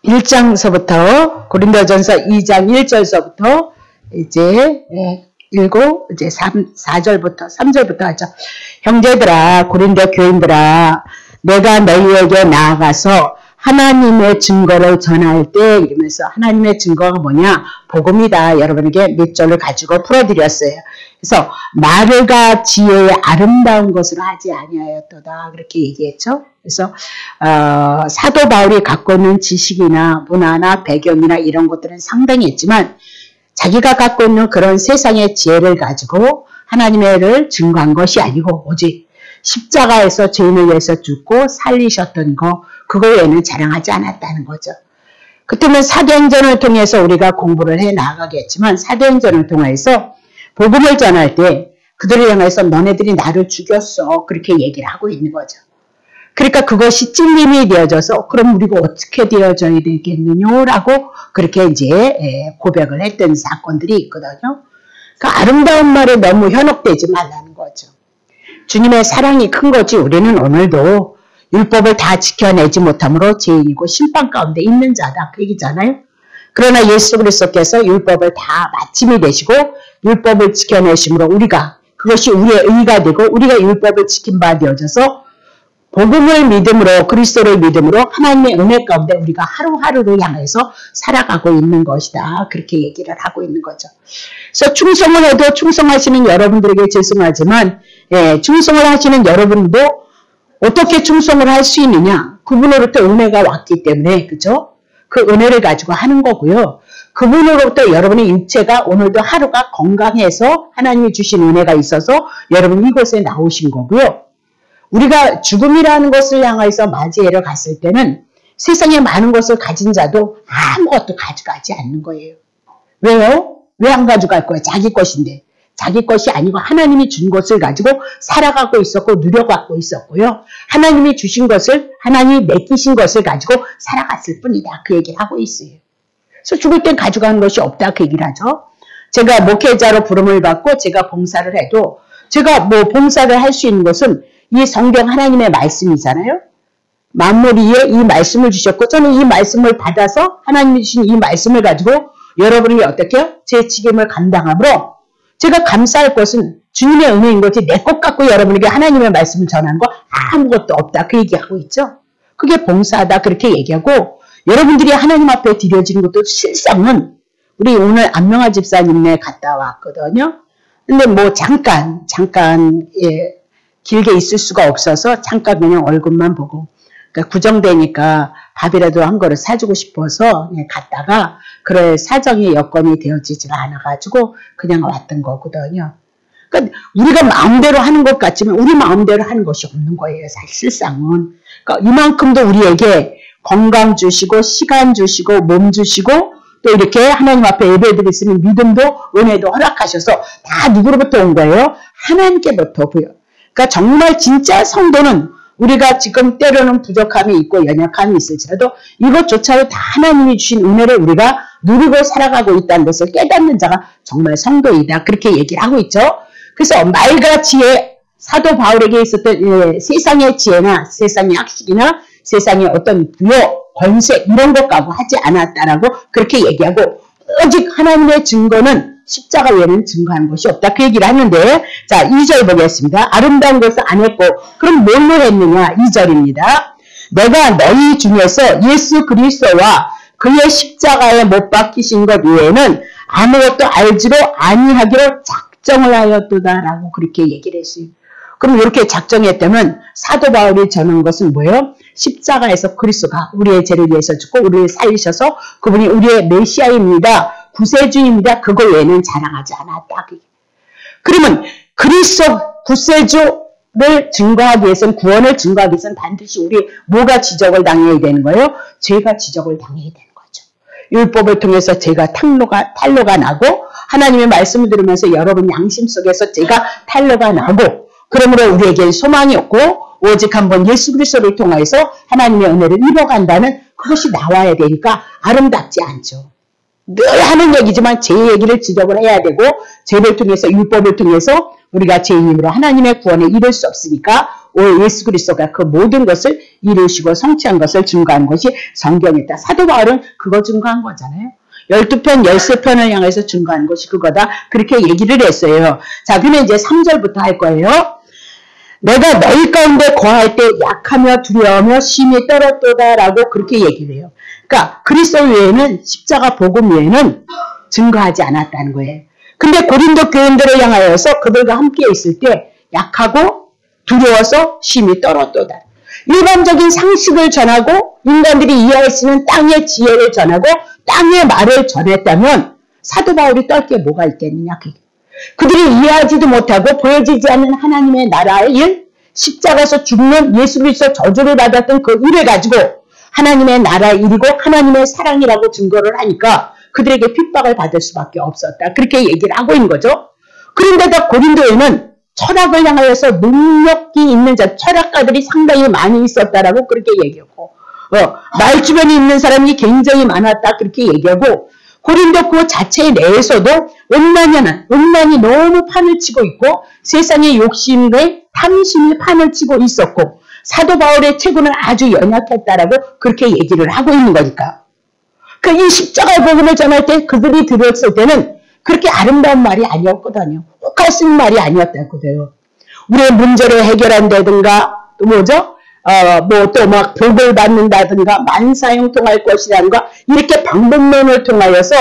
1장서부터 고린도전서 2장 1절서부터 이제 읽고 이제 4절부터 3절부터 하죠. 형제들아, 고린도 교인들아, 내가 너희에게 나아가서 하나님의 증거를 전할 때 이러면서 하나님의 증거가 뭐냐? 복음이다. 여러분에게 몇 절을 가지고 풀어드렸어요. 그래서 말과 지혜의 아름다운 것을 하지 아니하였도다. 그렇게 얘기했죠. 그래서 사도 바울이 갖고 있는 지식이나 문화나 배경이나 이런 것들은 상당히 있지만 자기가 갖고 있는 그런 세상의 지혜를 가지고 하나님의 일을 증거한 것이 아니고 오직 십자가에서 죄인을 위해서 죽고 살리셨던 거, 그거 외에는 자랑하지 않았다는 거죠. 그때는 사도행전을 통해서 우리가 공부를 해 나가겠지만 사도행전을 통해서 복음을 전할 때 그들을 향해서 너네들이 나를 죽였어. 그렇게 얘기를 하고 있는 거죠. 그러니까 그것이 찔림이 되어져서 그럼 우리가 어떻게 되어져야 되겠느냐라고 그렇게 이제 고백을 했던 사건들이 있거든요. 그 아름다운 말에 너무 현혹되지 말라는 거죠. 주님의 사랑이 큰 거지 우리는 오늘도 율법을 다 지켜내지 못함으로 죄인이고 심판 가운데 있는 자다. 그 얘기잖아요. 그러나 예수 그리스도께서 율법을 다 마침이 되시고 율법을 지켜내심으로 우리가 그것이 우리의 의가 되고 우리가 율법을 지킨 바 되어져서 복음을 믿음으로 그리스도를 믿음으로 하나님의 은혜 가운데 우리가 하루하루를 향해서 살아가고 있는 것이다. 그렇게 얘기를 하고 있는 거죠. 그래서 충성을 해도 충성하시는 여러분들에게 죄송하지만 충성을 하시는 여러분도 어떻게 충성을 할 수 있느냐? 그분으로부터 은혜가 왔기 때문에 그죠? 그 은혜를 가지고 하는 거고요. 그분으로부터 여러분의 육체가 오늘도 하루가 건강해서 하나님이 주신 은혜가 있어서 여러분 이곳에 나오신 거고요. 우리가 죽음이라는 것을 향해서 맞이하러 갔을 때는 세상에 많은 것을 가진 자도 아무것도 가져가지 않는 거예요. 왜요? 왜 안 가져갈 거예요? 자기 것인데. 자기 것이 아니고 하나님이 준 것을 가지고 살아가고 있었고 누려갖고 있었고요. 하나님이 주신 것을 하나님이 맡기신 것을 가지고 살아갔을 뿐이다. 그 얘기를 하고 있어요. 그래서 죽을 땐 가져가는 것이 없다. 그 얘기를 하죠. 제가 목회자로 부름을 받고 제가 봉사를 해도 제가 뭐 봉사를 할 수 있는 것은 이 성경 하나님의 말씀이잖아요. 만물 위에 이 말씀을 주셨고 저는 이 말씀을 받아서 하나님이 주신 이 말씀을 가지고 여러분이 어떻게 제 책임을 감당함으로 제가 감사할 것은 주님의 은혜인 거지 내 것 갖고 여러분에게 하나님의 말씀을 전하는 거 아무것도 없다. 그 얘기하고 있죠. 그게 봉사하다 그렇게 얘기하고 여러분들이 하나님 앞에 드려지는 것도 실상은 우리 오늘 안명아 집사님네 갔다 왔거든요. 근데 뭐 잠깐 길게 있을 수가 없어서 잠깐 그냥 얼굴만 보고 그러니까 구정되니까 밥이라도 한 그릇 사주고 싶어서 갔다가 그럴 사정이 여건이 되어지지가 않아가지고 그냥 왔던 거거든요. 그러니까 우리가 마음대로 하는 것 같지만 우리 마음대로 하는 것이 없는 거예요. 사실상은. 그러니까 이만큼도 우리에게 건강 주시고 시간 주시고 몸 주시고 또 이렇게 하나님 앞에 예배드릴 수 있는 믿음도 은혜도 허락하셔서 다 누구로부터 온 거예요? 하나님께부터 보여. 그러니까 정말 진짜 성도는 우리가 지금 때로는 부족함이 있고 연약함이 있을지라도 이것조차도 다 하나님이 주신 은혜를 우리가 누리고 살아가고 있다는 것을 깨닫는 자가 정말 성도이다. 그렇게 얘기를 하고 있죠. 그래서 말과 지혜, 사도 바울에게 있었던 세상의 지혜나 세상의 학식이나 세상의 어떤 부여, 권세 이런 것 갖고 하지 않았다라고 그렇게 얘기하고 오직 하나님의 증거는 십자가 외에는 증거한 것이 없다. 그 얘기를 하는데 자 2절 보겠습니다. 아름다운 것을 안 했고 그럼 뭘로 했느냐 2절입니다. 내가 너희 중에서 예수 그리스도와 그의 십자가에 못 박히신 것 외에는 아무것도 알지도 아니하기로 작정을 하였도다라고 그렇게 얘기를 했어요. 그럼 이렇게 작정했다면 사도 바울이 전한 것은 뭐예요? 십자가에서 그리스도가 우리의 죄를 위해서 죽고 우리를 살리셔서 그분이 우리의 메시아입니다. 구세주입니다. 그거 외에는 자랑하지 않았다. 그러면 그리스도 구세주를 증거하기 위해서는 구원을 증거하기 위해서는 반드시 우리 뭐가 지적을 당해야 되는 거예요? 죄가 지적을 당해야 되는 거죠. 율법을 통해서 죄가 탄로가 나고 하나님의 말씀을 들으면서 여러분 양심 속에서 죄가 탄로가 나고 그러므로 우리에게 소망이 없고 오직 한번 예수 그리스도를 통해서 하나님의 은혜를 입어간다는 그것이 나와야 되니까 아름답지 않죠. 늘 하는 얘기지만 죄 얘기를 지적을 해야 되고 죄를 통해서 율법을 통해서 우리가 죄인으로 하나님의 구원에 이를 수 없으니까 예수 그리스도가 그 모든 것을 이루시고 성취한 것을 증거한 것이 성경이다. 사도 바울은 그거 증거한 거잖아요. 12편, 13편을 향해서 증거한 것이 그거다. 그렇게 얘기를 했어요. 자, 그러면 이제 3절부터 할 거예요. 내가 너희 가운데 거할 때 약하며 두려워하며 심히 떨었도다라고 그렇게 얘기를 해요. 그러니까 그리스도 외에는 십자가 복음 외에는 증거하지 않았다는 거예요. 근데 고린도 교인들을 향하여서 그들과 함께 있을 때 약하고 두려워서 심히 떨었도다. 일반적인 상식을 전하고 인간들이 이해할 수 있는 땅의 지혜를 전하고 땅의 말을 전했다면 사도 바울이 떨 게 뭐가 있겠느냐. 그들이 이해하지도 못하고 보여지지 않는 하나님의 나라의 일, 십자가에서 죽는 예수 그리스도 저주를 받았던 그 일을 가지고 하나님의 나라의 일이고 하나님의 사랑이라고 증거를 하니까 그들에게 핍박을 받을 수밖에 없었다. 그렇게 얘기를 하고 있는 거죠. 그런데도 고린도에는 철학을 향하여서 능력이 있는 자, 철학가들이 상당히 많이 있었다라고 그렇게 얘기하고 말 주변에 있는 사람이 굉장히 많았다. 그렇게 얘기하고 고린도 그 자체 내에서도 음란이 너무 판을 치고 있고 세상의 욕심에 탐심이 판을 치고 있었고 사도 바울의 체구는 아주 연약했다라고 그렇게 얘기를 하고 있는 거니까. 이 십자가의 복음을 전할 때 그들이 들었을 때는 그렇게 아름다운 말이 아니었거든요. 혹할 수 있는 말이 아니었다고요. 우리의 문제를 해결한다든가 또 뭐죠? 또 막 복을 받는다든가 만사형통할 것이라든가 이렇게 방법론을 통하여서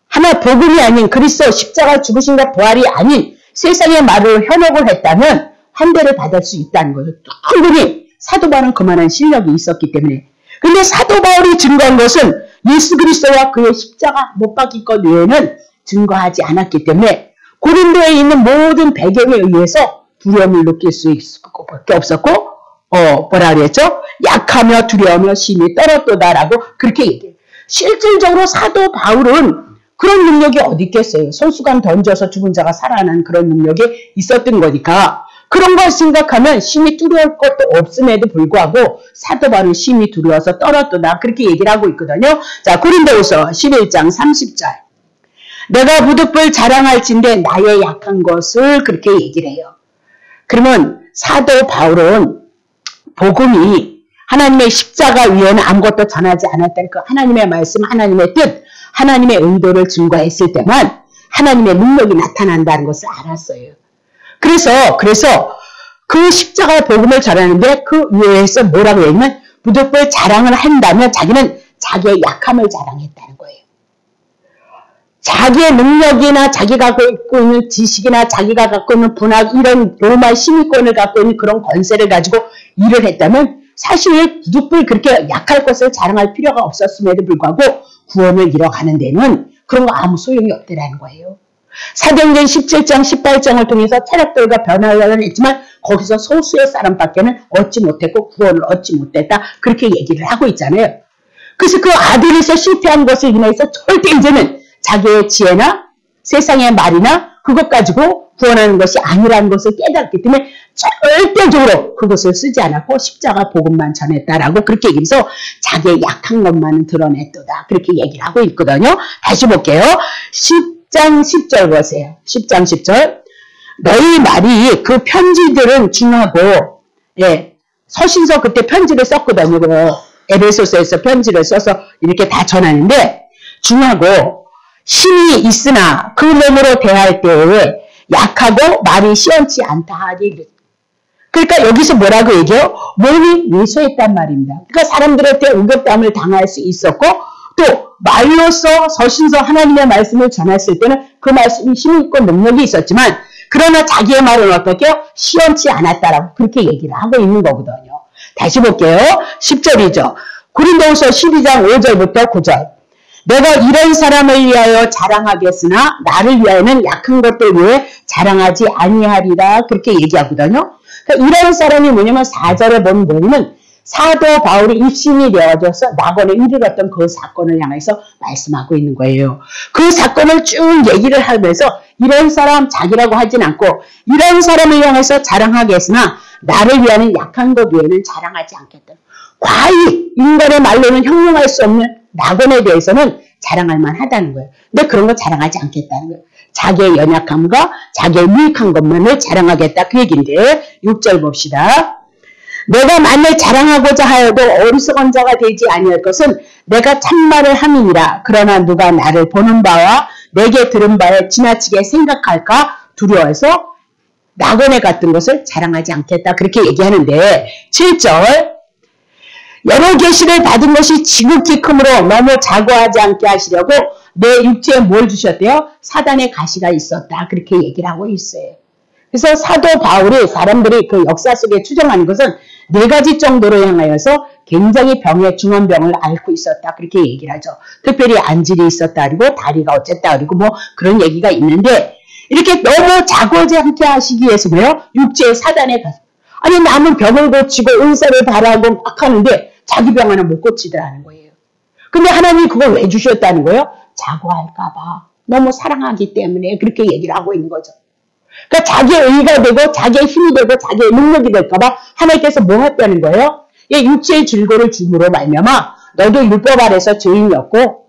하나 복음이 아닌 그리스도 십자가 죽으신과 부활이 아닌 세상의 말을 현혹을 했다면 환대를 받을 수 있다는 거예요. 충분히 사도 바울은 그만한 실력이 있었기 때문에. 근데 사도 바울이 증거한 것은 예수 그리스도와 그의 십자가 못 박힌 것 외에는 증거하지 않았기 때문에 고린도에 있는 모든 배경에 의해서 두려움을 느낄 수밖에 없었고 뭐라 그랬죠? 약하며 두려우며 심히 떨었도다라고 그렇게 얘기해요. 실질적으로 사도 바울은 그런 능력이 어디 있겠어요? 손수건 던져서 죽은 자가 살아나는 그런 능력이 있었던 거니까 그런 걸 생각하면 심히 두려울 것도 없음에도 불구하고 사도 바울은 심히 두려워서 떨었도다. 그렇게 얘기를 하고 있거든요. 자, 고린도후서 11장 30절. 내가 무득불 자랑할진대 나의 약한 것을 그렇게 얘기를 해요. 그러면 사도 바울은 복음이 하나님의 십자가 위에는 아무것도 전하지 않았다는 그 하나님의 말씀, 하나님의 뜻, 하나님의 의도를 증거했을 때만 하나님의 능력이 나타난다는 것을 알았어요. 그래서 그 십자가의 복음을 전하는데 그 위에서 뭐라고 했냐면 무득불 자랑을 한다면 자기는 자기의 약함을 자랑했다는 거예요. 자기의 능력이나 자기가 갖고 있는 지식이나 자기가 갖고 있는 분학 이런 로마 시민권을 갖고 있는 그런 권세를 가지고 일을 했다면 사실 무득불 그렇게 약할 것을 자랑할 필요가 없었음에도 불구하고 구원을 이뤄가는 데는 그런 거 아무 소용이 없더라는 거예요. 사도행전 17장 18장을 통해서 체력들과 변화를 했지만 거기서 소수의 사람밖에는 얻지 못했고 구원을 얻지 못했다. 그렇게 얘기를 하고 있잖아요. 그래서 그 아들에서 실패한 것을 인해서 절대 이제는 자기의 지혜나 세상의 말이나 그것 가지고 구원하는 것이 아니라는 것을 깨닫기 때문에 절대적으로 그것을 쓰지 않았고 십자가 복음만 전했다라고 그렇게 얘기해서 자기의 약한 것만은 드러냈도다. 그렇게 얘기를 하고 있거든요. 다시 볼게요. 10장 10절 보세요. 10장 10절. 너희 말이 그 편지들은 중하고 서신서 그때 편지를 썼거든요. 에베소서에서 편지를 써서 이렇게 다 전하는데 중하고 힘이 있으나 그 몸으로 대할 때에 약하고 말이 시원치 않다 하니. 그러니까 여기서 뭐라고 얘기해요? 몸이 왜소했단 말입니다. 그러니까 사람들한테 응급담을 당할 수 있었고 또 말로써 서신서 하나님의 말씀을 전했을 때는 그 말씀이 힘이 있고 능력이 있었지만 그러나 자기의 말은 어떻게 해요? 시원치 않았다라고 그렇게 얘기를 하고 있는 거거든요. 다시 볼게요. 10절이죠. 고린도후서 12장 5절부터 9절. 내가 이런 사람을 위하여 자랑하겠으나 나를 위하여는 약한 것들 위해 자랑하지 아니하리라. 그렇게 얘기하거든요. 그러니까 이런 사람이 뭐냐면 4절에 보면 뭐냐면 사도 바울이 입신이 되어져서 낙원에 이르렀던 그 사건을 향해서 말씀하고 있는 거예요. 그 사건을 쭉 얘기를 하면서 이런 사람 자기라고 하진 않고 이런 사람을 향해서 자랑하겠으나 나를 위하는 약한 것 외에는 자랑하지 않겠다. 과히 인간의 말로는 형용할 수 없는 낙원에 대해서는 자랑할 만하다는 거예요. 근데 그런 거 자랑하지 않겠다는 거예요. 자기의 연약함과 자기의 무익한 것만을 자랑하겠다 그 얘기인데 6절 봅시다. 내가 만일 자랑하고자 하여도 어리석은 자가 되지 아니할 것은 내가 참말을 함이니라. 그러나 누가 나를 보는 바와 내게 들은 바에 지나치게 생각할까 두려워해서 낙원에 갔던 것을 자랑하지 않겠다. 그렇게 얘기하는데 7절 여러 계시를 받은 것이 지극히 크므로 너무 자고하지 않게 하시려고 내 육체에 뭘 주셨대요? 사단의 가시가 있었다. 그렇게 얘기를 하고 있어요. 그래서 사도 바울이 사람들이 그 역사 속에 추정하는 것은 4가지 정도로 향하여서 굉장히 병의 중환병을 앓고 있었다. 그렇게 얘기를 하죠. 특별히 안질이 있었다. 그리고 다리가 어쨌다. 그리고 뭐 그런 얘기가 있는데 이렇게 너무 자고하지 않게 하시기 위해서 뭐예요? 육체의 사단의 가시. 아니 남은 병을 고치고 은사를 바라고 막 하는데 자기 병 하나 못 고치더라는 거예요. 근데 하나님이 그걸 왜 주셨다는 거예요? 자고할까 봐. 너무 사랑하기 때문에 그렇게 얘기를 하고 있는 거죠. 그러니까 자기의 의가 되고 자기의 힘이 되고 자기의 능력이 될까 봐 하나님께서 뭐 했다는 거예요? 육체의 질고를 줌으로 말미암아 너도 율법 아래서 죄인이었고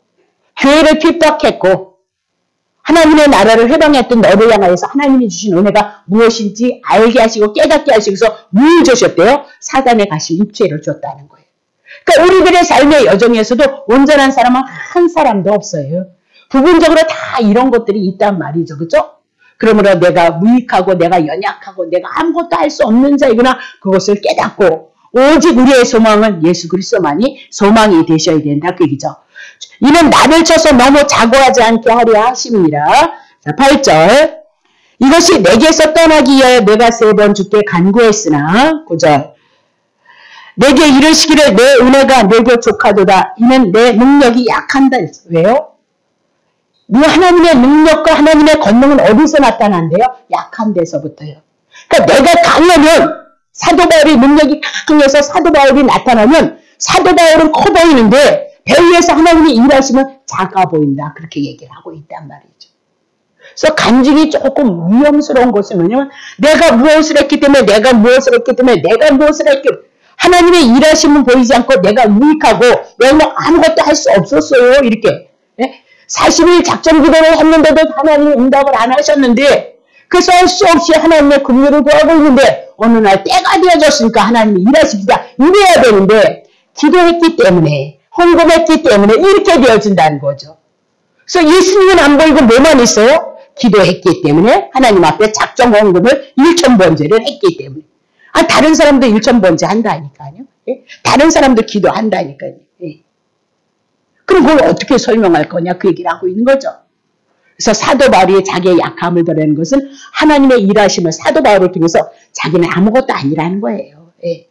교회를 핍박했고 하나님의 나라를 회방했던 너를 향하여서 하나님이 주신 은혜가 무엇인지 알게 하시고 깨닫게 하시고서 뭘 주셨대요? 사단의 가시 육체를 줬다는 거예요. 그러니까 우리들의 삶의 여정에서도 온전한 사람은 한 사람도 없어요. 부분적으로 다 이런 것들이 있단 말이죠. 그렇죠? 그러므로 내가 무익하고 내가 연약하고 내가 아무것도 할 수 없는 자이구나 그것을 깨닫고 오직 우리의 소망은 예수 그리스도만이 소망이 되셔야 된다 그 얘기죠. 이는 나를 쳐서 너무 자고하지 않게 하려 하심이라. 자, 8절 이것이 내게서 떠나기 위하여 내가 3번 주께 간구했으나 9절 내게 이르시기를 내 은혜가 내게 족하도다. 이는 내 능력이 약한다. 왜요? 하나님의 능력과 하나님의 권능은 어디서 나타난대요? 약한 데서부터요. 그러니까 내가 강하면 사도 바울이 능력이 강해서 사도 바울이 나타나면 사도 바울은 커 보이는데 배후에서 하나님이 일하시면 작아 보인다. 그렇게 얘기를 하고 있단 말이죠. 그래서 간증이 조금 위험스러운 것은 뭐냐면 내가 무엇을 했기 때문에 내가 무엇을 했기 때문에 내가 무엇을 했기 때문에 하나님의 일하심은 보이지 않고 내가 무익하고 내가 아무것도 할 수 없었어요. 이렇게 40일 작전 기도를 했는데도 하나님이 응답을 안 하셨는데 그래서 할 수 없이 하나님의 긍휼을 구하고 있는데 어느 날 때가 되어졌으니까 하나님이 일하십니다. 이래야 되는데 기도했기 때문에 헌금했기 때문에 이렇게 되어진다는 거죠. 그래서 예수님은 안 보이고 뭐만 있어요? 기도했기 때문에 하나님 앞에 작정 헌금을 1,000번제를 했기 때문에 다른 사람도 1,000번제 한다니까요. 예? 다른 사람도 기도한다니까요. 예. 그럼 그걸 어떻게 설명할 거냐 그 얘기를 하고 있는 거죠. 그래서 사도 바울이 자기의 약함을 드러내는 것은 하나님의 일하심을 사도 바울을 통해서 자기는 아무것도 아니라는 거예요. 예.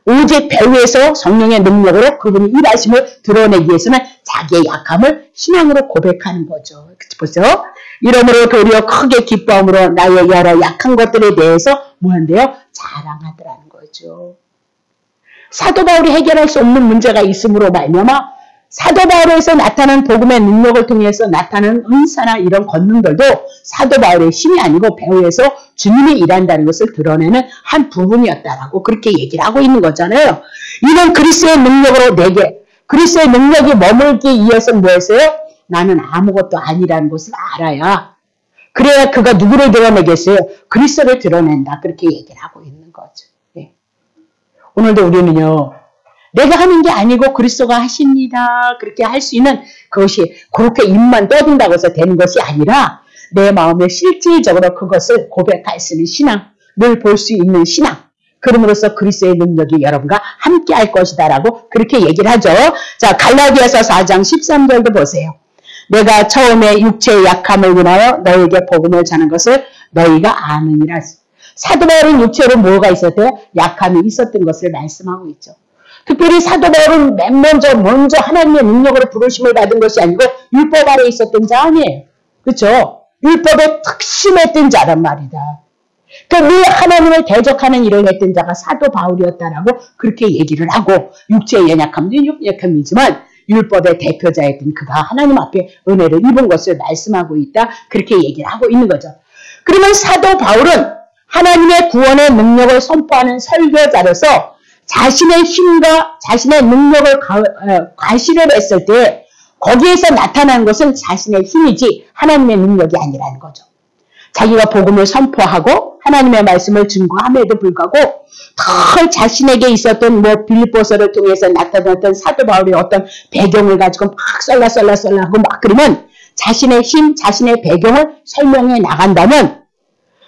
오직 배후에서 성령의 능력으로 그분이 일하심을 드러내기 위해서는 자기의 약함을 신앙으로 고백하는 거죠. 보세요. 이러므로 도리어 크게 기뻐함으로 나의 여러 약한 것들에 대해서 뭐한대요? 자랑하더라는 거죠. 사도 바울이 해결할 수 없는 문제가 있음으로 말미암아 사도 바울에서 나타난 복음의 능력을 통해서 나타나는 은사나 이런 권능들도 사도 바울의 힘이 아니고 배후에서 주님이 일한다는 것을 드러내는 한 부분이었다라고 그렇게 얘기를 하고 있는 거잖아요. 이는 그리스도의 능력으로 내게 그리스도의 능력이 머물기 위해서 뭐였어요? 나는 아무것도 아니라는 것을 알아야 그래야 그가 누구를 드러내겠어요? 그리스도를 드러낸다. 그렇게 얘기를 하고 있는 거죠. 네. 오늘도 우리는요. 내가 하는 게 아니고 그리스도가 하십니다. 그렇게 할 수 있는 그것이 그렇게 입만 떠든다고 해서 되는 것이 아니라 내 마음에 실질적으로 그것을 고백할 수 있는 신앙, 늘 볼 수 있는 신앙. 그럼으로써 그리스도의 능력이 여러분과 함께 할 것이다 라고 그렇게 얘기를 하죠. 자, 갈라디아서 4장 13절도 보세요. 내가 처음에 육체의 약함을 인하여 너에게 복음을 전한 것을 너희가 아느니라. 사도 바울은 육체로 뭐가 있었대요? 약함이 있었던 것을 말씀하고 있죠. 특별히 사도 바울은 먼저 하나님의 능력으로 부르심을 받은 것이 아니고 율법 아래 있었던 자 아니에요. 그렇죠? 율법에 특심했던 자란 말이다. 그러니까 늘 하나님을 대적하는 일을 했던 자가 사도 바울이었다라고 그렇게 얘기를 하고 육체의 연약함도 연약함이지만 율법의 대표자였던 그가 하나님 앞에 은혜를 입은 것을 말씀하고 있다. 그렇게 얘기를 하고 있는 거죠. 그러면 사도 바울은 하나님의 구원의 능력을 선포하는 설교자로서 자신의 힘과 자신의 능력을 과시를 했을 때 거기에서 나타나는 것은 자신의 힘이지 하나님의 능력이 아니라는 거죠. 자기가 복음을 선포하고 하나님의 말씀을 증거함에도 불구하고 더 자신에게 있었던 뭐 빌립보서를 통해서 나타났던 사도 바울의 어떤 배경을 가지고 막 썰라하고 막 그러면 자신의 힘, 자신의 배경을 설명해 나간다면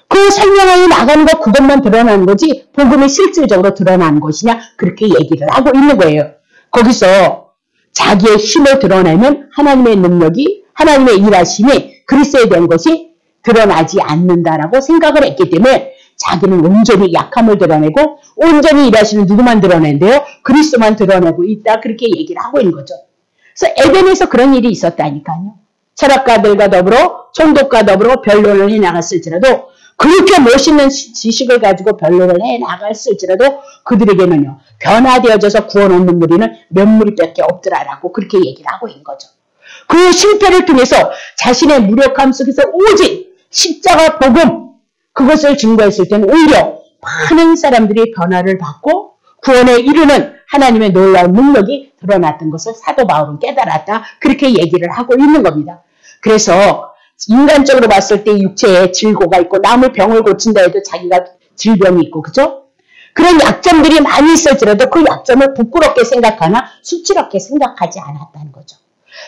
그 설명해 나가는 것 그것만 드러나는 거지 복음이 실질적으로 드러나는 것이냐 그렇게 얘기를 하고 있는 거예요. 거기서 자기의 힘을 드러내면 하나님의 능력이 하나님의 일하심이 그리스도에 대한 것이 드러나지 않는다라고 생각을 했기 때문에 자기는 온전히 약함을 드러내고 온전히 일하시는 누구만 드러낸대요? 그리스도만 드러내고 있다. 그렇게 얘기를 하고 있는 거죠. 그래서 에덴에서 그런 일이 있었다니까요. 철학가들과 더불어 총독과 더불어 변론을 해나갔을지라도 그렇게 멋있는 지식을 가지고 변론을 해나갔을지라도 그들에게는요. 변화되어져서 구원 얻는 무리는 몇 무리밖에 없더라라고 그렇게 얘기를 하고 있는 거죠. 그 실패를 통해서 자신의 무력함 속에서 오직 십자가 복음 그것을 증거했을 때는 오히려 많은 사람들이 변화를 받고 구원에 이르는 하나님의 놀라운 능력이 드러났던 것을 사도 바울은 깨달았다. 그렇게 얘기를 하고 있는 겁니다. 그래서 인간적으로 봤을 때 육체에 질고가 있고 남의 병을 고친다 해도 자기가 질병이 있고 그죠? 그런 약점들이 많이 있을지라도 그 약점을 부끄럽게 생각하나 수치롭게 생각하지 않았다는 거죠.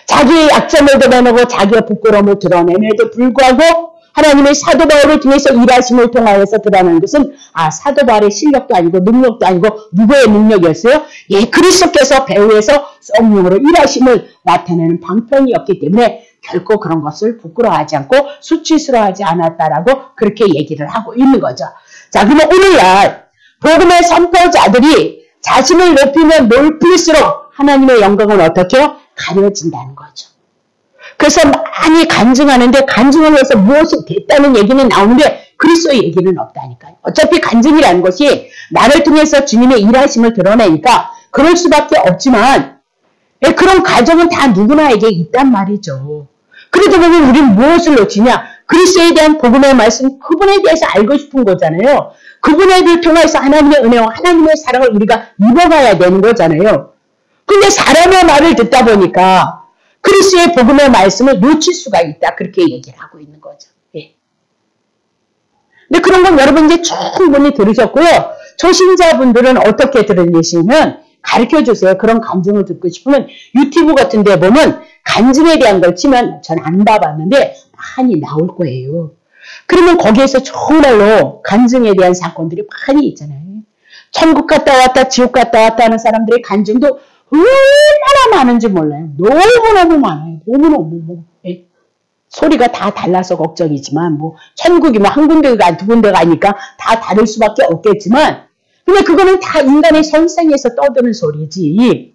자기의 약점을 드러내고 자기의 부끄러움을 드러내면에도 불구하고 하나님의 사도 바울을 통해서 일하심을 통하여서 드러나는 것은 사도 바울의 실력도 아니고 능력도 아니고 누구의 능력이었어요? 예, 그리스도께서 배후에서 성령으로 일하심을 나타내는 방편이었기 때문에 결코 그런 것을 부끄러워하지 않고 수치스러워하지 않았다라고 그렇게 얘기를 하고 있는 거죠. 자, 그러면 오늘날 복음의 선포자들이 자신을 높이면 높일수록 하나님의 영광은 어떻게 해요? 가려진다는 거죠. 그래서 많이 간증하는데 간증을 해서 무엇이 됐다는 얘기는 나오는데 그리스도의 얘기는 없다니까요. 어차피 간증이라는 것이 나를 통해서 주님의 일하심을 드러내니까 그럴 수밖에 없지만 그런 과정은 다 누구나에게 있단 말이죠. 그래도 보면 우리는 무엇을 놓치냐? 그리스도에 대한 복음의 말씀 그분에 대해서 알고 싶은 거잖아요. 그분을 통해서 하나님의 은혜와 하나님의 사랑을 우리가 입어가야 되는 거잖아요. 근데 사람의 말을 듣다 보니까 그리스도의 복음의 말씀을 놓칠 수가 있다. 그렇게 얘기를 하고 있는 거죠. 예. 근데 그런 건 여러분 이제 충분히 들으셨고요. 초신자분들은 어떻게 들으시면 가르쳐주세요. 그런 간증을 듣고 싶으면 유튜브 같은 데 보면 간증에 대한 걸 치면 전 안 봐봤는데 많이 나올 거예요. 그러면 거기에서 정말로 간증에 대한 사건들이 많이 있잖아요. 천국 갔다 왔다 지옥 갔다 왔다 하는 사람들의 간증도 얼마나 많은지 몰라요. 너무너무 많아요. 너무너무. 예. 소리가 다 달라서 걱정이지만 뭐 천국이 뭐 한 군데가 두 군데가 아니까 다 다를 수밖에 없겠지만 근데 그거는 다 인간의 선생에서 떠드는 소리지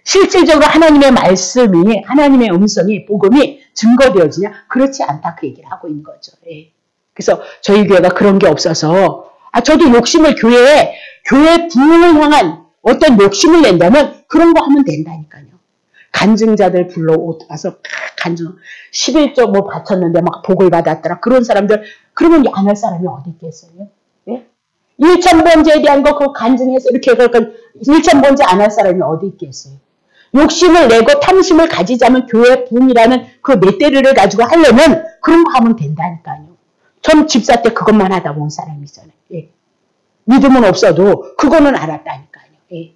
실질적으로 하나님의 말씀이 하나님의 음성이 복음이 증거되어지냐? 그렇지 않다 그 얘기를 하고 있는 거죠. 예. 그래서 저희 교회가 그런 게 없어서 저도 욕심을 교회 부흥을 향한 어떤 욕심을 낸다면 그런 거 하면 된다니까요. 간증자들 불러와서 간증 11조 뭐 바쳤는데 막 복을 받았더라. 그런 사람들 그러면 안 할 사람이 어디 있겠어요? 예? 1,000번째에 대한 거 그 간증해서 이렇게 1,000번째 안 할 사람이 어디 있겠어요? 욕심을 내고 탐심을 가지자면 교회 부흥이라는 그 맷대리를 가지고 하려면 그런 거 하면 된다니까요. 전 집사 때 그것만 하다 본 사람이잖아요. 예. 믿음은 없어도 그거는 알았다니까요. 예.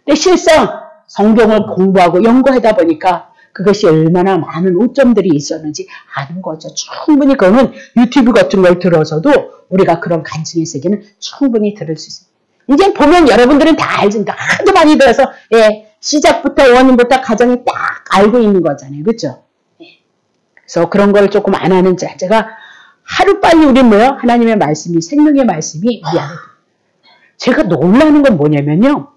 근데 실상 성경을 공부하고 연구하다 보니까 그것이 얼마나 많은 오점들이 있었는지 아는 거죠. 충분히 그거는 유튜브 같은 걸 들어서도 우리가 그런 간증의 세계는 충분히 들을 수 있어요. 이제 보면 여러분들은 다 알지니까 하도 많이 들어서 예, 시작부터 원인부터 가정이 딱 알고 있는 거잖아요. 그렇죠? 예. 그래서 그런 걸 조금 안 하는 제가 하루빨리 우리 뭐요? 하나님의 말씀이 생명의 말씀이 우리 안에 제가 놀라는 건 뭐냐면요.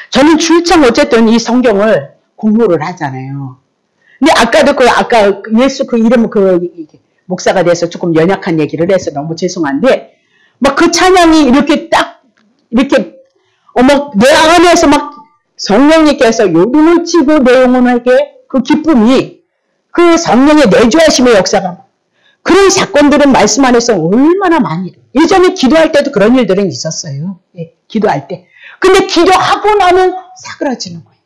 저는 출장 어쨌든 이 성경을 공부를 하잖아요. 근데 아까도 아까 예수 그 이름 목사가 돼서 조금 연약한 얘기를 해서 너무 죄송한데 막 그 찬양이 이렇게 딱 이렇게 내 안에서 막 성령님께서 요동을 치고 내 영혼에게 그 기쁨이 그 성령의 내주하심의 역사가 그런 사건들은 말씀 안에서 얼마나 많이 예전에 기도할 때도 그런 일들은 있었어요. 예, 기도할 때. 근데 기도하고 나면 사그라지는 거예요.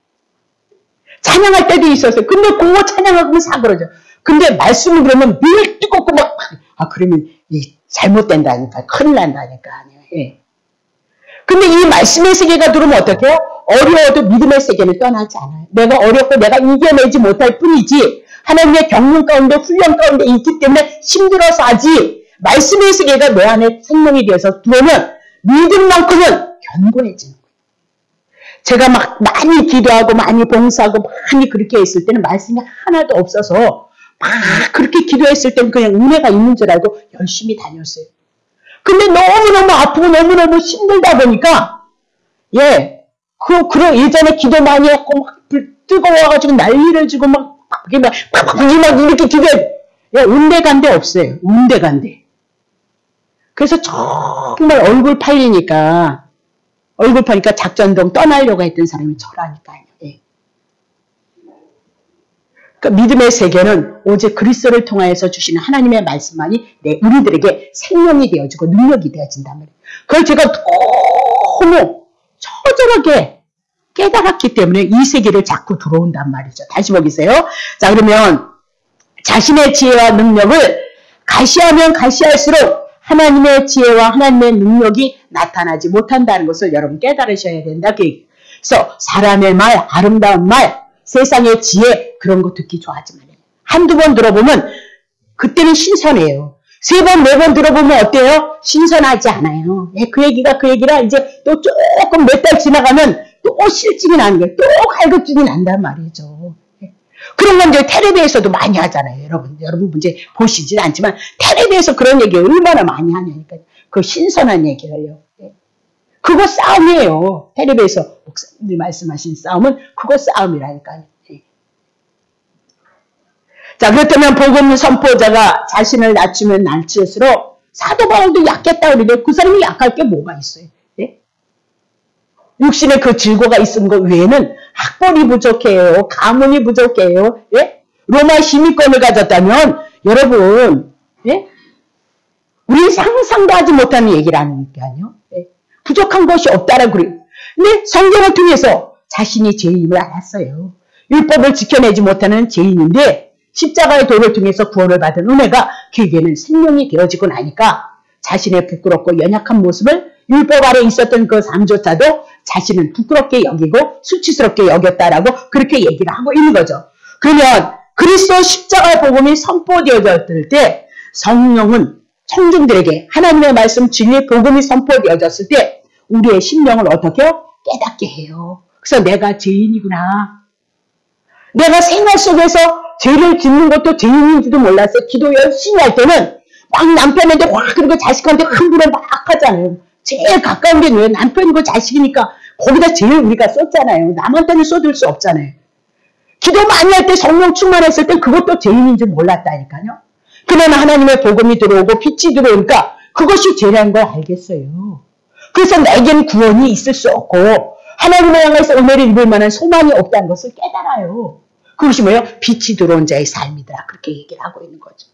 찬양할 때도 있었어요. 근데 그거 찬양하면 사그러져. 근데 말씀을 그러면 늘 뜨겁고 막, 그러면 잘못된다니까. 큰일 난다니까. 예. 근데 이 말씀의 세계가 들어오면 어떡해요? 어려워도 믿음의 세계는 떠나지 않아요. 내가 어렵고 내가 이겨내지 못할 뿐이지 하나님의 경륜 가운데 훈련 가운데 있기 때문에 힘들어서 하지 말씀의 세계가 내 안에 생명이 되어서 들어오면 믿음만큼은 견고해지는 거예요. 제가 막 많이 기도하고 많이 봉사하고 많이 그렇게 했을 때는 말씀이 하나도 없어서 막 그렇게 기도했을 때는 그냥 은혜가 있는 줄 알고 열심히 다녔어요. 근데 너무너무 아프고 너무너무 힘들다 보니까 예전에 기도 많이 했고 막 뜨거워가지고 난리를 주고 막 이렇게 기도해. 운대간데 없어요. 운대간데. 그래서 정말 얼굴 팔리니까 작전동 떠나려고 했던 사람이 저라니까요. 예. 그러니까 믿음의 세계는 오직 그리스도를 통하여서 주시는 하나님의 말씀만이 우리들에게 생명이 되어지고 능력이 되어진단 말이에요. 그걸 제가 너무 처절하게 깨달았기 때문에 이 세계를 자꾸 들어온단 말이죠. 다시 보기세요. 자, 그러면 자신의 지혜와 능력을 가시하면 가시할수록 하나님의 지혜와 하나님의 능력이 나타나지 못한다는 것을 여러분 깨달으셔야 된다. 그래서 사람의 말, 아름다운 말, 세상의 지혜 그런 거 듣기 좋아하지 말아요. 한두 번 들어보면 그때는 신선해요. 세 번, 네 번 들어보면 어때요? 신선하지 않아요. 그 얘기라 이제 또 조금 몇 달 지나가면 또 실증이 나는 거예요. 또 갈급증이 난단 말이죠. 그런 건 이제 텔레비에서도 많이 하잖아요. 여러분 이제 보시진 않지만 텔레비에서 그런 얘기 얼마나 많이 하냐니까. 그 신선한 얘기를요. 그거 싸움이에요. 텔레비에서 목사님이 말씀하신 싸움은 그거 싸움이라니까요. 자, 그렇다면 복음 선포자가 자신을 낮추면 낮출수록 사도 바울도 약했다 그러는데 그 사람이 약할 게 뭐가 있어요? 육신의 그 질고가 있은 것 외에는 학벌이 부족해요. 가문이 부족해요. 로마 시민권을 가졌다면 여러분 우리 상상도 하지 못하는 얘기라니까요. 부족한 것이 없다라고 그래요. 근데 성경을 통해서 자신이 죄인임을 알았어요. 율법을 지켜내지 못하는 죄인인데 십자가의 도를 통해서 구원을 받은 은혜가 그에게는 생명이 되어지고 나니까 자신의 부끄럽고 연약한 모습을 율법 아래 있었던 그 삶조차도 자신은 부끄럽게 여기고 수치스럽게 여겼다라고 그렇게 얘기를 하고 있는 거죠. 그러면 그리스도 십자가의 복음이 선포되어졌을 때 성령은 청중들에게 하나님의 말씀 진리 복음이 선포되어졌을 때 우리의 심령을 어떻게 깨닫게 해요. 그래서 내가 죄인이구나. 내가 생활 속에서 죄를 짓는 것도 죄인인지도 몰랐어요. 기도 열심히 할 때는 막 남편한테 확 그리고 자식한테 함부로 막 하잖아요. 제일 가까운 게 왜 남편이고 자식이니까 거기다 제일 우리가 쏟잖아요. 남한테는 쏟을 수 없잖아요. 기도 많이 할 때 성령 충만했을 때 그것도 죄인인지 몰랐다니까요. 그러나 하나님의 복음이 들어오고 빛이 들어오니까 그것이 죄라는 걸 알겠어요. 그래서 내겐 구원이 있을 수 없고 하나님을 향해서 은혜를 입을 만한 소망이 없다는 것을 깨달아요. 그것이 뭐예요? 빛이 들어온 자의 삶이다. 그렇게 얘기를 하고 있는 거죠.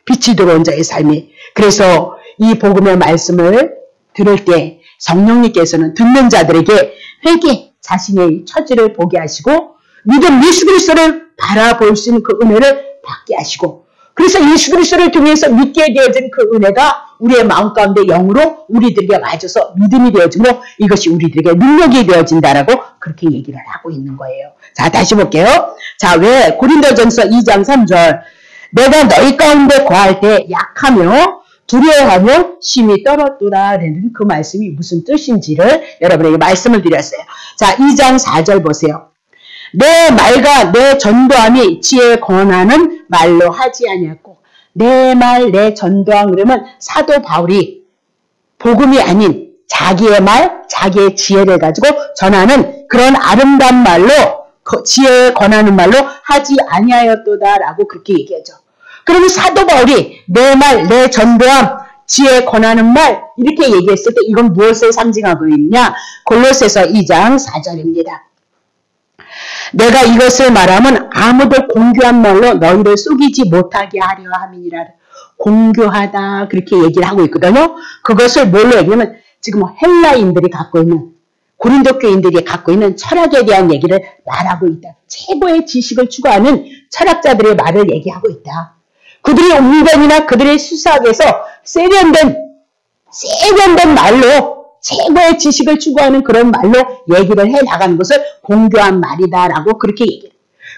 빛이 들어온 자의 삶이. 그래서 이 복음의 말씀을 들을 때 성령님께서는 듣는 자들에게 회개, 자신의 처지를 보게 하시고 믿음 예수 그리스도를 바라볼 수 있는 그 은혜를 받게 하시고 그래서 예수 그리스도를 통해서 믿게 되어진 그 은혜가 우리의 마음 가운데 영으로 우리들에게 와줘서 믿음이 되어지므로 이것이 우리들에게 능력이 되어진다라고 그렇게 얘기를 하고 있는 거예요. 자, 다시 볼게요. 자, 왜 고린도전서 2장 3절 내가 너희 가운데 거할 때 약하며 두려워하며 심히 떨었더라라는 그 말씀이 무슨 뜻인지를 여러분에게 말씀을 드렸어요. 자, 2장 4절 보세요. 내 말과 내 전도함이 지혜에 권하는 말로 하지 아니었고 내 말, 내 전도함 그러면 사도 바울이 복음이 아닌 자기의 말, 자기의 지혜를 가지고 전하는 그런 아름다운 말로 지혜에 권하는 말로 하지 아니하였도다라고 그렇게 얘기하죠. 그러면 사도 바울이 내 말, 내 전도함, 지혜에 권하는 말 이렇게 얘기했을 때 이건 무엇을 상징하고 있느냐? 골로새서 2장 4절입니다. 내가 이것을 말하면 아무도 공교한 말로 너희를 속이지 못하게 하려 함이니라. 공교하다 그렇게 얘기를 하고 있거든요. 그것을 뭘로 얘기하면 지금 헬라인들이 갖고 있는 고린도 교인들이 갖고 있는 철학에 대한 얘기를 말하고 있다. 최고의 지식을 추구하는 철학자들의 말을 얘기하고 있다. 그들의 웅변이나 그들의 수사학에서 세련된 말로 최고의 지식을 추구하는 그런 말로 얘기를 해나가는 것을 공교한 말이다라고 그렇게 얘기해요.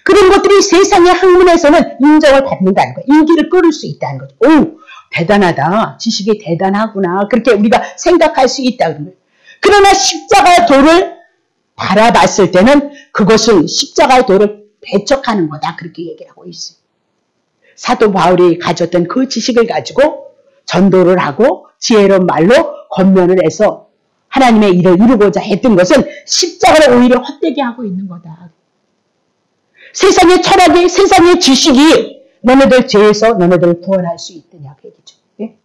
그런 것들이 세상의 학문에서는 인정을 받는다는 거예요. 인기를 끌을 수 있다는 거죠. 오, 대단하다. 지식이 대단하구나. 그렇게 우리가 생각할 수 있다는 거예요. 그러나 십자가의 도를 바라봤을 때는 그것은 십자가의 도를 배척하는 거다. 그렇게 얘기를 하고 있어요. 사도 바울이 가졌던 그 지식을 가지고 전도를 하고 지혜로운 말로 권면을 해서 하나님의 일을 이루고자 했던 것은 십자가를 오히려 헛되게 하고 있는 거다. 세상의 철학이, 세상의 지식이 너네들 죄에서 너네들을 구원할 수 있느냐 그 얘기죠. 예?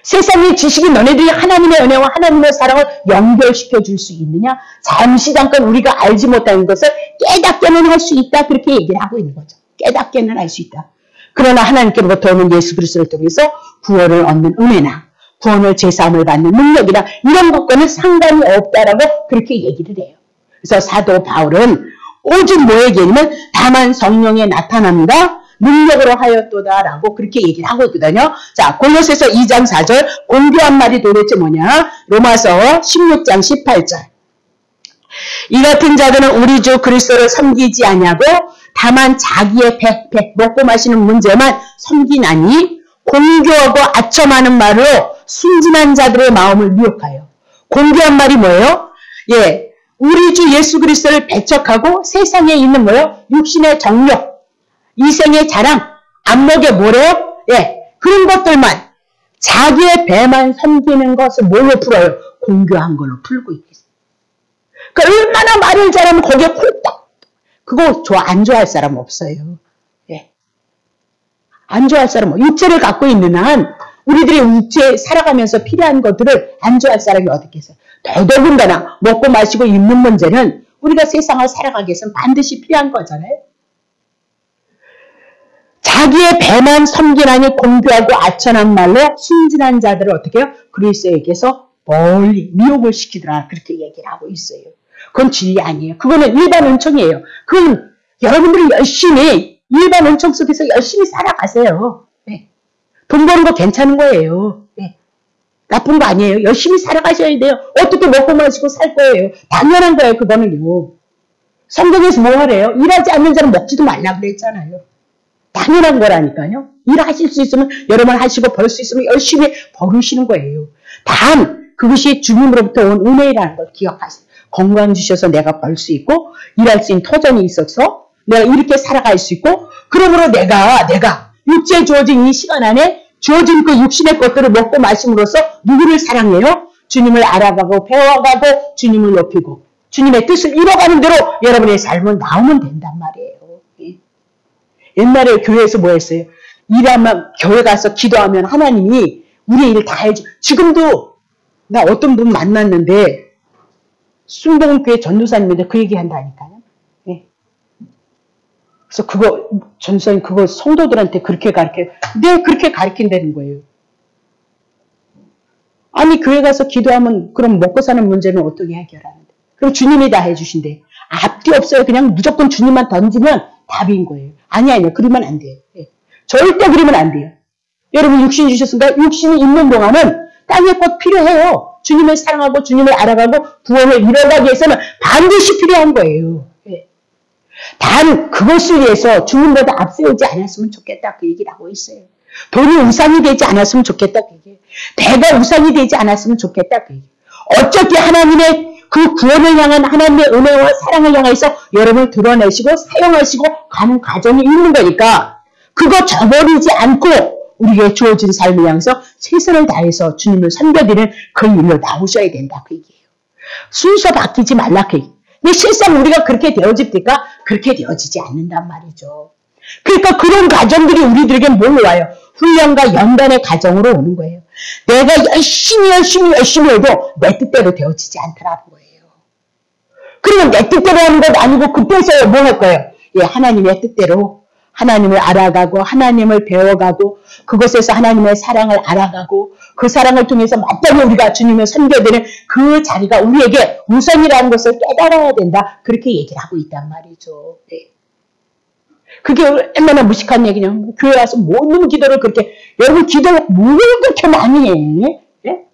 세상의 지식이 너네들이 하나님의 은혜와 하나님의 사랑을 연결시켜 줄 수 있느냐? 잠시 잠깐 우리가 알지 못하는 것을 깨닫게는 할 수 있다. 그렇게 얘기를 하고 있는 거죠. 깨닫게는 할 수 있다. 그러나 하나님께로부터 오는 예수 그리스도를 통해서 구원을 얻는 은혜나 구원을 제사함을 받는 능력이나 이런 것과는 상관이 없다라고 그렇게 얘기를 해요. 그래서 사도 바울은 오직 뭐에게냐면 다만 성령의 나타남과 능력으로 하였도다라고 그렇게 얘기를 하고 있거든요. 자, 골로새서 2장 4절 공교한 말이 도대체 뭐냐? 로마서 16장 18절 이 같은 자들은 우리 주 그리스도를 섬기지 아니하고 다만 자기의 백 먹고 마시는 문제만 섬기나니 공교하고 아첨하는 말로 순진한 자들의 마음을 미혹하여. 공교한 말이 뭐예요? 예, 우리 주 예수 그리스도를 배척하고 세상에 있는 뭐예요? 육신의 정욕, 이생의 자랑, 안목의 모래요? 예, 그런 것들만 자기의 배만 섬기는 것을 뭘로 풀어요? 공교한 걸로 풀고 있겠어요. 그러니까 얼마나 말을 잘하면 거기에 홀딱. 그거 안 좋아할 사람 없어요. 예. 안 좋아할 사람, 육체를 갖고 있는 한 우리들이 육체에 살아가면서 필요한 것들을 안 좋아할 사람이 어디 있겠어요. 더더군다나 먹고 마시고 입는 문제는 우리가 세상을 살아가기 위해서는 반드시 필요한 거잖아요. 자기의 배만 섬기나니 공교하고 아천한 말로 순진한 자들을 어떻게 해요? 그리스도에게서 멀리 미혹을 시키더라. 그렇게 얘기를 하고 있어요. 그건 진리 아니에요. 그거는 일반 은총이에요. 그건 여러분들이 열심히 일반 은총 속에서 열심히 살아가세요. 네. 돈 버는 거 괜찮은 거예요. 네. 나쁜 거 아니에요. 열심히 살아가셔야 돼요. 어떻게 먹고 마시고 살 거예요. 당연한 거예요. 그거는요. 성경에서 뭐 하래요? 일하지 않는 자는 먹지도 말라고 그랬잖아요. 당연한 거라니까요. 일하실 수 있으면 여러분 하시고 벌 수 있으면 열심히 벌으시는 거예요. 단 그것이 주님으로부터 온 은혜라는 걸 기억하세요. 건강 주셔서 내가 벌 수 있고 일할 수 있는 터전이 있어서 내가 이렇게 살아갈 수 있고 그러므로 내가 육체에 주어진 이 시간 안에 주어진 그 육신의 것들을 먹고 마심으로써 누구를 사랑해요? 주님을 알아가고 배워가고 주님을 높이고 주님의 뜻을 이뤄가는 대로 여러분의 삶은 나오면 된단 말이에요. 옛날에 교회에서 뭐 했어요? 일하면 교회 가서 기도하면 하나님이 우리 일 다 해줘. 지금도 나 어떤 분 만났는데 순복음교회 전도사님인데 그 얘기 한다니까요. 네. 그래서 그거 전도사님 그거 성도들한테 그렇게 가르쳐요. 네, 그렇게 가르친다는 거예요. 아니 교회 가서 기도하면 그럼 먹고 사는 문제는 어떻게 해결하는데? 그럼 주님이 다 해주신대. 앞뒤 없어요. 그냥 무조건 주님만 던지면 답인 거예요. 아니요. 그러면 안 돼요. 네. 절대 그러면 안 돼요. 여러분 육신 주셨으니까 육신이 있는 동안은 땅에 꼭 필요해요. 주님을 사랑하고 주님을 알아가고 구원을 이뤄가기 위해서는 반드시 필요한 거예요. 네. 단 그것을 위해서 주님보다 앞세우지 않았으면 좋겠다. 그 얘기를 하고 있어요. 돈이 우상이 되지 않았으면 좋겠다. 그 얘기예요. 내가 우상이 되지 않았으면 좋겠다. 그 얘기예요. 어차피 하나님의 그 구원을 향한 하나님의 은혜와 사랑을 향해서 여러분을 드러내시고 사용하시고 가는 과정이 있는 거니까 그거 저버리지 않고 우리에게 주어진 삶을 향해서 최선을 다해서 주님을 섬겨드리는 그 일로 나오셔야 된다. 그 얘기예요. 순서 바뀌지 말라. 그 얘기. 근데 실상 우리가 그렇게 되어집니까? 그렇게 되어지지 않는단 말이죠. 그러니까 그런 과정들이 우리들에게 뭘로 와요? 훈련과 연단의 과정으로 오는 거예요. 내가 열심히 해도 내 뜻대로 되어지지 않더라는 거예요. 그러면 내 뜻대로 하는 것 아니고 그때서야 뭐 할 거예요? 예, 하나님의 뜻대로 하나님을 알아가고 하나님을 배워가고 그것에서 하나님의 사랑을 알아가고 그 사랑을 통해서 마땅히 우리가 주님을 섬겨드리는 그 자리가 우리에게 우선이라는 것을 깨달아야 된다. 그렇게 얘기를 하고 있단 말이죠. 네. 그게 얼마나 무식한 얘기냐. 교회 와서 뭔 기도를 그렇게, 여러분 기도를 뭘 그렇게 많이 해? 네?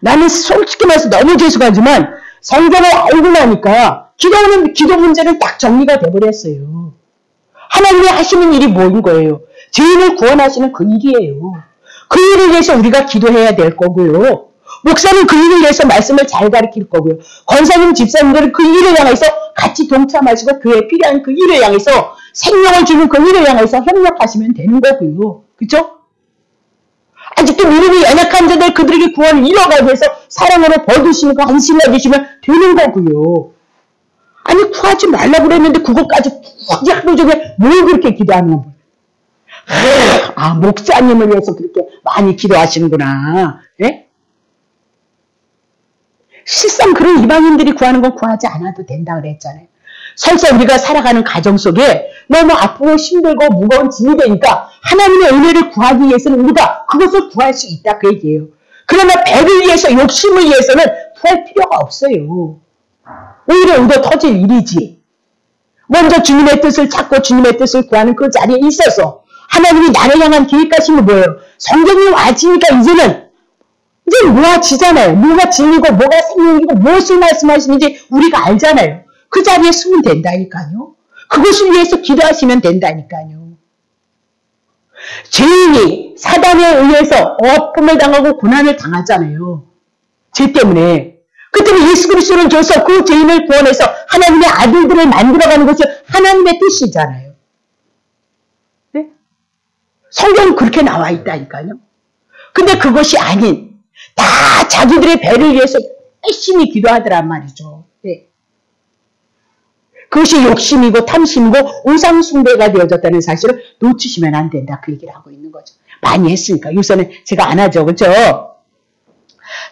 나는 솔직히 말해서 너무 죄송하지만 성경을 알고 나니까 기도 문제는 딱 정리가 돼버렸어요. 하나님이 하시는 일이 뭐인 거예요? 죄인을 구원하시는 그 일이에요. 그 일을 위해서 우리가 기도해야 될 거고요. 목사는 그 일을 위해서 말씀을 잘 가르칠 거고요. 권사님, 집사님들은 그 일을 향해서 같이 동참하시고 교회에 필요한 그 일을 향해서 생명을 주는 그 일을 향해서 협력하시면 되는 거고요. 그렇죠? 아직도 믿음이 연약한 자들 그들에게 구원을 이뤄가기 위해서 사랑으로 벌두시는 거 안심해 주시면 되는 거고요. 아니 구하지 말라고 그랬는데 그것까지 굳이 하루 종일 뭘 그렇게 기도하는 거예요? 아, 목사님을 위해서 그렇게 많이 기도하시는구나. 예? 실상 그런 이방인들이 구하는 건 구하지 않아도 된다 그랬잖아요. 설사 우리가 살아가는 가정 속에 너무 아프고 힘들고 무거운 짐이 되니까 하나님의 은혜를 구하기 위해서는 우리가 그것을 구할 수 있다 그 얘기예요. 그러나 배를 위해서 욕심을 위해서는 구할 필요가 없어요. 오히려 얻어 터질 일이지. 먼저 주님의 뜻을 찾고 주님의 뜻을 구하는 그 자리에 있어서 하나님이 나를 향한 계획하신 게 뭐예요? 성경이 와지니까 이제는 이제 모아지잖아요. 뭐가 진리고 뭐가 생명이고 무엇을 말씀하시는지 우리가 알잖아요. 그 자리에 서면 된다니까요. 그것을 위해서 기도하시면 된다니까요. 죄인이 사단에 의해서 어품을 당하고 고난을 당하잖아요. 죄 때문에. 그때는 예수 그리스도를 줘서 그 죄인을 구원해서 하나님의 아들들을 만들어가는 것이 하나님의 뜻이잖아요. 네? 성경은 그렇게 나와 있다니까요. 근데 그것이 아닌 다 자기들의 배를 위해서 열심히 기도하더란 말이죠. 네. 그것이 욕심이고 탐심이고 우상숭배가 되어졌다는 사실을 놓치시면 안 된다. 그 얘기를 하고 있는 거죠. 많이 했으니까. 요새는 제가 안 하죠. 그렇죠?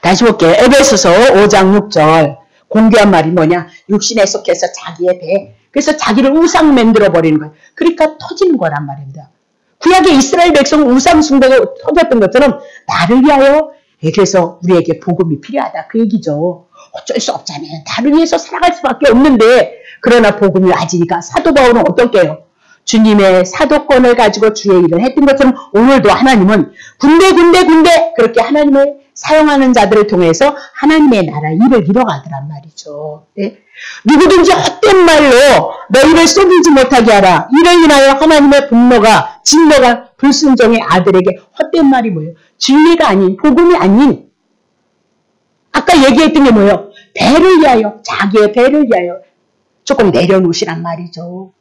다시 볼게요. 에베소서 5장 6절 공개한 말이 뭐냐. 육신에 속해서 자기의 배. 그래서 자기를 우상 만들어버리는 거예요. 그러니까 터지는 거란 말입니다. 구약의 이스라엘 백성은 우상 숭배가 터졌던 것처럼 나를 위하여 그래서 우리에게 복음이 필요하다. 그 얘기죠. 어쩔 수 없잖아요. 나를 위해서 살아갈 수밖에 없는데 그러나 복음이 와지니까 사도 바울은 어떨게요? 주님의 사도권을 가지고 주의 일을 했던 것처럼 오늘도 하나님은 군데 그렇게 하나님을 사용하는 자들을 통해서 하나님의 나라 일을 이뤄가더란 말이죠. 네? 누구든지 헛된 말로 너희를 속이지 못하게 하라. 이를 인하여 하나님의 분노가 진노가 불순종의 아들에게 헛된 말이 뭐예요? 진리가 아닌 복음이 아닌 아까 얘기했던 게 뭐예요? 배를 위하여 자기의 배를 위하여 조금 내려놓으시란 말이죠.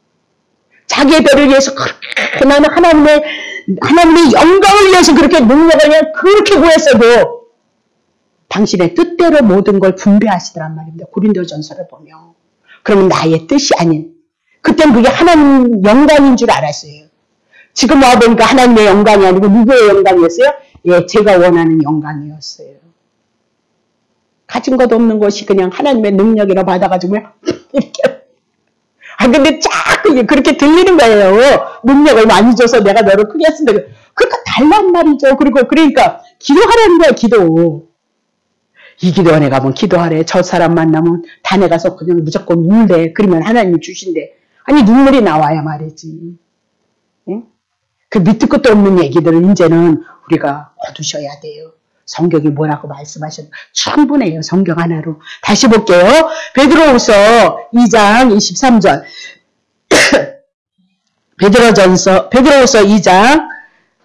자기의 배를 위해서 그렇게 나는 하나님의 영광을 위해서 그렇게 능력을 그냥 그렇게 구했어도 당신의 뜻대로 모든 걸 분배하시더란 말입니다. 고린도전서를 보면. 그러면 나의 뜻이 아닌 그땐 그게 하나님 영광인 줄 알았어요. 지금 와보니까 하나님의 영광이 아니고 누구의 영광이었어요? 예, 제가 원하는 영광이었어요. 가진 것 없는 것이 그냥 하나님의 능력이라 받아가지고 이렇게 근데 자꾸 그렇게 들리는 거예요. 능력을 많이 줘서 내가 너를 크게 했습니다. 그러니까 달란 말이죠. 그러니까 기도하라는 거야. 기도. 이 기도원에 가면 기도하래. 저 사람 만나면 단에 가서 그냥 무조건 울래. 그러면 하나님이 주신대. 아니 눈물이 나와야 말이지. 응? 그 밑도 끝도 없는 얘기들을 이제는 우리가 거두셔야 돼요. 성경이 뭐라고 말씀하셨나 충분해요. 성경 하나로. 다시 볼게요. 베드로후서 2장 23절 베드로후서 2장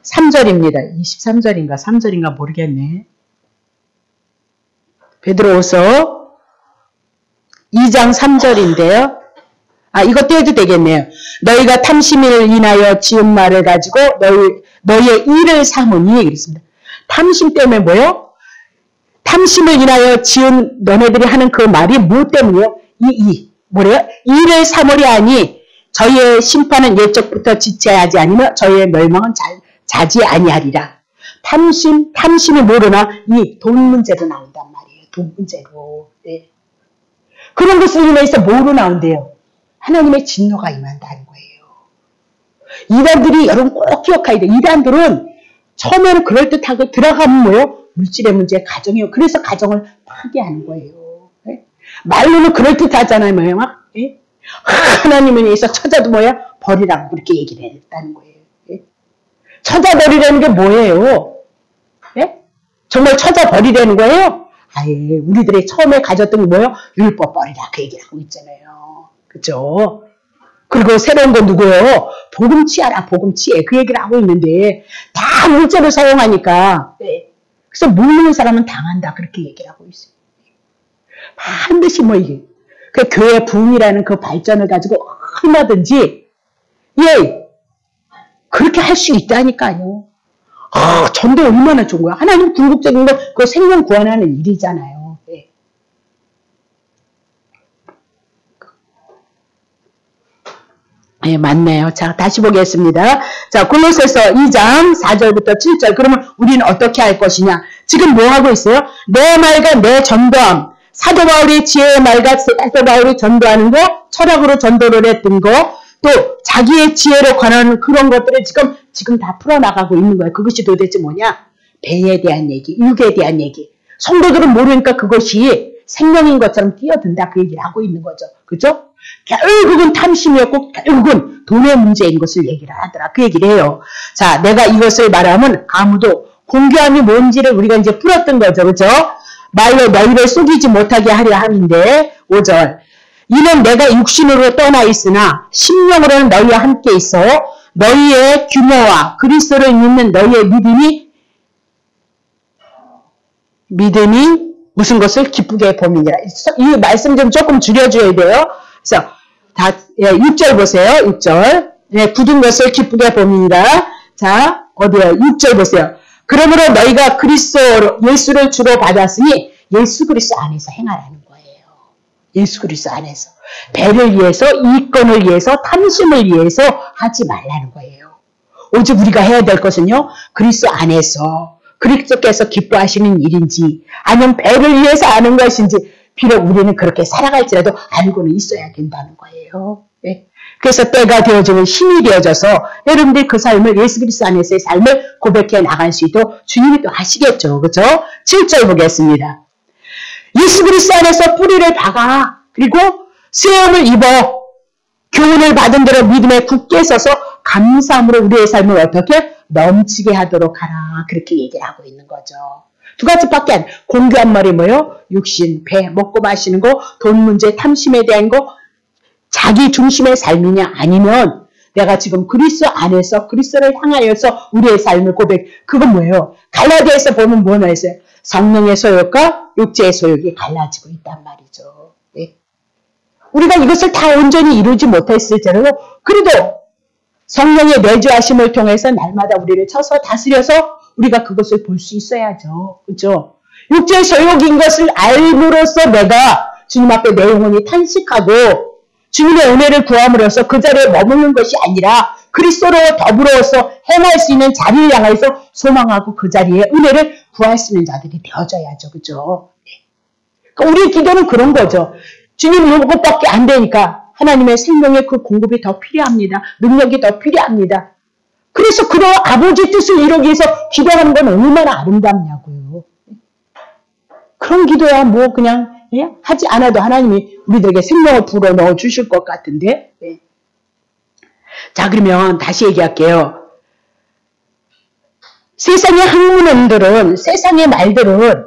3절입니다. 23절인가 3절인가 모르겠네. 베드로후서 2장 3절인데요. 이것도 해도 되겠네요. 너희가 탐심을 인하여 지은 말을 가지고 너희의 일을 삼으니 그랬습니다. 탐심 때문에 뭐요? 탐심을 인하여 지은 너네들이 하는 그 말이 뭐 때문이요? 뭐래요? 일을 삼으려 하니 저희의 심판은 예적부터 지체하지 아니며 저희의 멸망은 자지 아니하리라. 탐심이 모르나 이 돈 문제로 나온단 말이에요. 돈 문제로. 네. 그런 것을 인해서 뭐로 나온대요? 하나님의 진노가 임한다는 거예요. 이단들이 여러분 꼭 기억해야 돼. 이단들은 처음에는 그럴듯하게 들어가면 뭐예요? 물질의 문제, 가정이요. 그래서 가정을 파괴하는 거예요. 예? 말로는 그럴듯하잖아요. 뭐예요? 막, 예? 하나님에 의해서 처자도 뭐야? 버리라고 그렇게 얘기를 했다는 거예요. 예? 처자 버리라는 게 뭐예요? 예? 정말 처자 버리라는 거예요? 아예 우리들이 처음에 가졌던 게 뭐예요? 율법 버리라 그 얘기를 하고 있잖아요. 그죠? 그리고 새로운 건 누구예요? 복음 취하라, 복음 취해. 그 얘기를 하고 있는데 다 물질을 사용하니까 네. 그래서 모르는 사람은 당한다 그렇게 얘기를 하고 있어요. 반드시 뭐 이게 그 교회 부흥이라는 그 발전을 가지고 얼마든지 예 그렇게 할 수 있다니까요. 아 전도 얼마나 좋은 거야. 하나님 궁극적인 거 그 생명 구원하는 일이잖아요. 네. 예, 맞네요. 자, 다시 보겠습니다. 자, 골로새서 2장 4절부터 7절. 그러면 우리는 어떻게 할 것이냐? 지금 뭐 하고 있어요? 내 말과 내 전도함. 사도 바울의 지혜의 말과 사도 바울이 전도하는 거, 철학으로 전도를 했던 거, 또 자기의 지혜로 관하는 그런 것들을 지금 다 풀어나가고 있는 거예요. 그것이 도대체 뭐냐? 배에 대한 얘기, 육에 대한 얘기. 성도들은 모르니까 그것이 생명인 것처럼 뛰어든다. 그 얘기를 하고 있는 거죠. 그죠? 결국은 탐심이었고 결국은 돈의 문제인 것을 얘기를 하더라. 그 얘기를 해요. 자, 내가 이것을 말하면 아무도 공교함이 뭔지를 우리가 이제 풀었던 거죠. 그죠? 말로 너희를 속이지 못하게 하려 함인데 5절 이는 내가 육신으로 떠나 있으나 심령으로는 너희와 함께 있어 너희의 규모와 그리스도를 믿는 너희의 믿음이 무슨 것을 기쁘게 봄이니라. 이 말씀 좀 조금 줄여줘야 돼요. 그래서 6절 보세요. 6절. 네, 굳은 것을 기쁘게 봄이니라. 자, 어디요? 6절 보세요. 그러므로 너희가 그리스도 예수를 주로 받았으니 예수 그리스도 안에서 행하라는 거예요. 예수 그리스도 안에서. 배를 위해서, 이권을 위해서, 탐심을 위해서 하지 말라는 거예요. 오직 우리가 해야 될 것은요. 그리스도 안에서 그리스도께서 기뻐하시는 일인지 아니면 배를 위해서 하는 것인지 비록 우리는 그렇게 살아갈지라도 알고는 있어야 된다는 거예요. 네. 그래서 때가 되어지는 힘이 되어져서 여러분들이 그 삶을 예수 그리스도 안에서의 삶을 고백해 나갈 수 있도록 주님이 또 하시겠죠. 그렇죠? 7절 보겠습니다. 예수 그리스도 안에서 뿌리를 박아 그리고 수염을 입어 교훈을 받은 대로 믿음에 굳게 서서 감사함으로 우리의 삶을 어떻게 넘치게 하도록 하라. 그렇게 얘기를 하고 있는 거죠. 두 가지밖에 안 공교한 말이 뭐예요? 육신, 배, 먹고 마시는 거, 돈 문제, 탐심에 대한 거, 자기 중심의 삶이냐 아니면 내가 지금 그리스도 안에서 그리스도를 향하여서 우리의 삶을 고백. 그건 뭐예요? 갈라디아에서 보면 뭐나 했어요? 성령의 소욕과 육체의 소욕이 갈라지고 있단 말이죠. 네. 우리가 이것을 다 온전히 이루지 못했을지라도 그래도 성령의 내주하심을 통해서 날마다 우리를 쳐서 다스려서 우리가 그것을 볼 수 있어야죠. 그죠? 육체의 소욕인 것을 알므로써 내가 주님 앞에 내 영혼이 탄식하고 주님의 은혜를 구함으로써 그 자리에 머무는 것이 아니라 그리스도로 더불어서 행할 수 있는 자리를 향해서 소망하고 그 자리에 은혜를 구할 수 있는 자들이 되어져야죠. 그죠? 그러니까 우리의 기도는 그런 거죠. 주님 이것밖에 안 되니까 하나님의 생명의 그 공급이 더 필요합니다. 능력이 더 필요합니다. 그래서 그런 아버지 뜻을 이루기 위해서 기도하는 건 얼마나 아름답냐고요. 그런 기도야 뭐 그냥 하지 않아도 하나님이 우리들에게 생명을 불어넣어 주실 것 같은데. 네. 자 그러면 다시 얘기할게요. 세상의 학문들은 세상의 말들은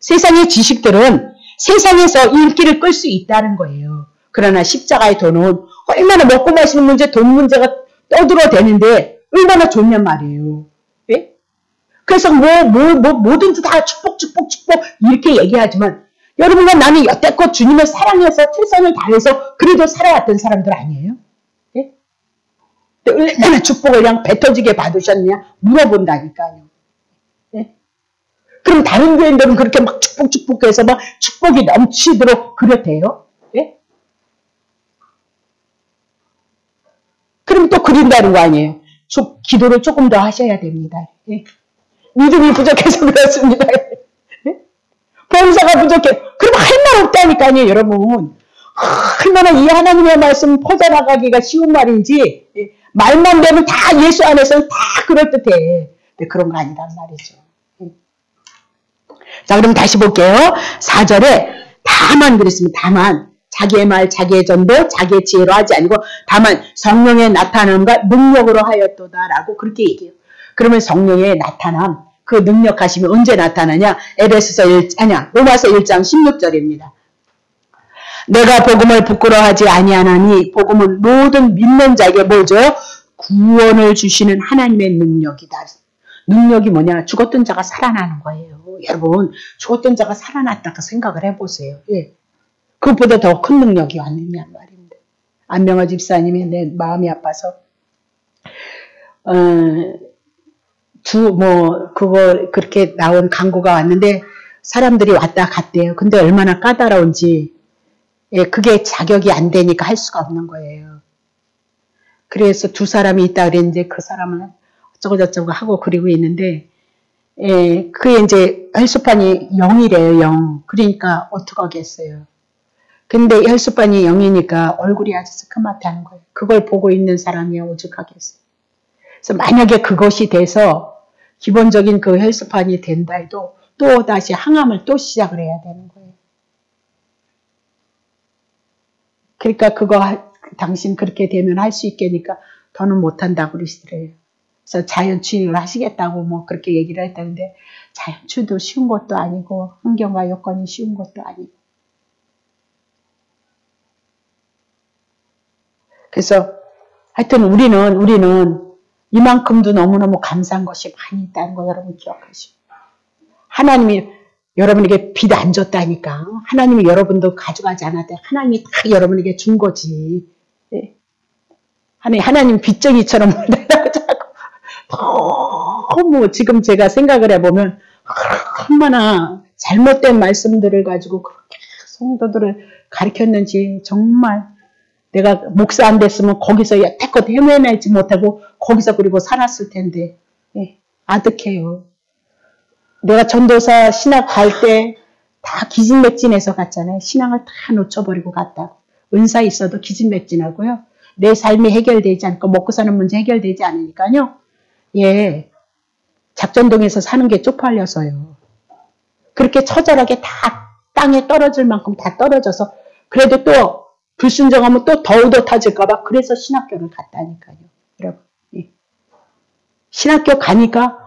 세상의 지식들은 세상에서 인기를 끌 수 있다는 거예요. 그러나 십자가의 돈은 얼마나 먹고 마시는 문제, 돈 문제가 떠들어대는데 얼마나 좋냔 말이에요. 예? 그래서 뭐든지 다 축복 이렇게 얘기하지만 여러분과 나는 여태껏 주님을 사랑해서 최선을 다해서 그래도 살아왔던 사람들 아니에요? 예? 얼마나 축복을 그냥 배 터지게 받으셨냐 물어본다니까요. 예? 그럼 다른 교인들은 그렇게 막 축복해서 막 축복이 넘치도록 그렇대요? 예? 그럼 또 그린다는 거 아니에요? 기도를 조금 더 하셔야 됩니다. 예? 믿음이 부족해서 그렇습니다. 예? 봉사가 부족해. 그럼 할 말 없다니까요, 여러분. 얼마나 이 하나님의 말씀 퍼져나가기가 쉬운 말인지 말만 되면 다 예수 안에서는 다 그럴듯해. 근데 그런 거 아니란 말이죠. 자, 그럼 다시 볼게요. 4절에 다만 그랬습니다. 다만 자기의 말, 자기의 전도, 자기의 지혜로 하지 아니고 다만 성령의 나타남과 능력으로 하였도다라고 그렇게 얘기해요. 그러면 성령의 나타남, 그 능력하심이 언제 나타나냐? 로마서 1장 16절입니다. 내가 복음을 부끄러워하지 아니하나니 복음은 모든 믿는 자에게 뭐죠? 구원을 주시는 하나님의 능력이다. 능력이 뭐냐? 죽었던 자가 살아나는 거예요. 여러분, 죽었던 자가 살아났다고 생각을 해보세요. 예. 그것보다 더 큰 능력이 왔느냐 말입니다. 안명화 집사님이 내 마음이 아파서 그거 그렇게 나온 광고가 왔는데 사람들이 왔다 갔대요. 근데 얼마나 까다로운지 예, 그게 자격이 안 되니까 할 수가 없는 거예요. 그래서 두 사람이 있다 그랬는데 그 사람은 어쩌고저쩌고 하고 그리고 있는데 예, 그게 이제 혈수판이 0이래요. 0. 그러니까 어떡하겠어요. 근데 혈수판이 0이니까 얼굴이 아주 새까맣다는 거예요. 그걸 보고 있는 사람이 오죽하겠어요. 그래서 만약에 그것이 돼서 기본적인 그 혈수판이 된다 해도 또 다시 항암을 또 시작을 해야 되는 거예요. 그러니까 그거 당신 그렇게 되면 할 수 있겠니까 더는 못한다고 그러시더래요. 그래서 자연치유를 하시겠다고 뭐 그렇게 얘기를 했다는데 자연치유도 쉬운 것도 아니고 환경과 여건이 쉬운 것도 아니고 그래서 하여튼 우리는 이만큼도 너무너무 감사한 것이 많이 있다는 거 여러분 기억하시고 하나님이 여러분에게 빚 안 줬다니까 하나님이 여러분도 가져가지 않았대 하나님이 다 여러분에게 준 거지 네. 하나님 빚쟁이처럼 너무 지금 제가 생각을 해보면 얼마나 잘못된 말씀들을 가지고 그렇게 성도들을 가르쳤는지 정말 내가 목사 안 됐으면 거기서 여태껏 헤매내지 못하고 거기서 그리고 살았을 텐데 예, 아득해요. 내가 전도사 신학 갈 때 다 기진맥진해서 갔잖아요. 신앙을 다 놓쳐버리고 갔다고. 은사 있어도 기진맥진하고요. 내 삶이 해결되지 않고 먹고 사는 문제 해결되지 않으니까요. 예, 작전동에서 사는 게 쪽팔려서요. 그렇게 처절하게 다 땅에 떨어질 만큼 다 떨어져서 그래도 또 불순종하면 또 더욱더 터질까봐 그래서 신학교를 갔다니까요. 여러분. 예. 신학교 가니까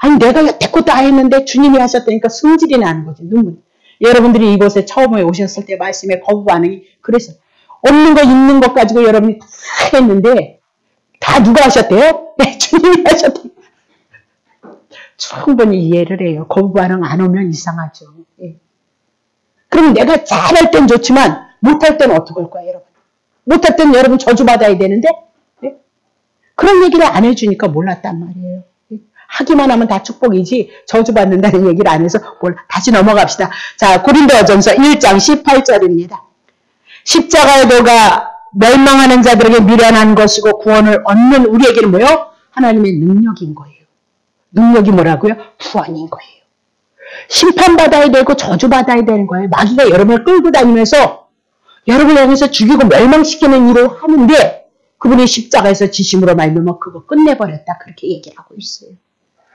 아니 내가 여태껏 다 했는데 주님이 하셨다니까 승질이 나는 거지. 눈물. 여러분들이 이곳에 처음에 오셨을 때 말씀에 거부 반응이 그래서 없는 거 있는 것 가지고 여러분이 다 했는데 다 누가 하셨대요? 네, 주님이 하셨대요. 충분히 이해를 해요. 거부 반응 안 오면 이상하죠. 예. 그럼 내가 잘할 땐 좋지만 못할 땐 어떡할 거야 여러분. 못할 땐 여러분 저주받아야 되는데 예? 그런 얘기를 안 해주니까 몰랐단 말이에요. 하기만 하면 다 축복이지 저주받는다는 얘기를 안 해서 다시 넘어갑시다. 자, 고린도전서 1장 18절입니다. 십자가의 도가 멸망하는 자들에게 미련한 것이고 구원을 얻는 우리에게는 뭐예요? 하나님의 능력인 거예요. 능력이 뭐라고요? 구원인 거예요. 심판받아야 되고 저주받아야 되는 거예요. 마귀가 여러분을 끌고 다니면서 여러분을 향해서 죽이고 멸망시키는 일을 하는데 그분이 십자가에서 지심으로 말미암아 그거 끝내버렸다. 그렇게 얘기를 하고 있어요.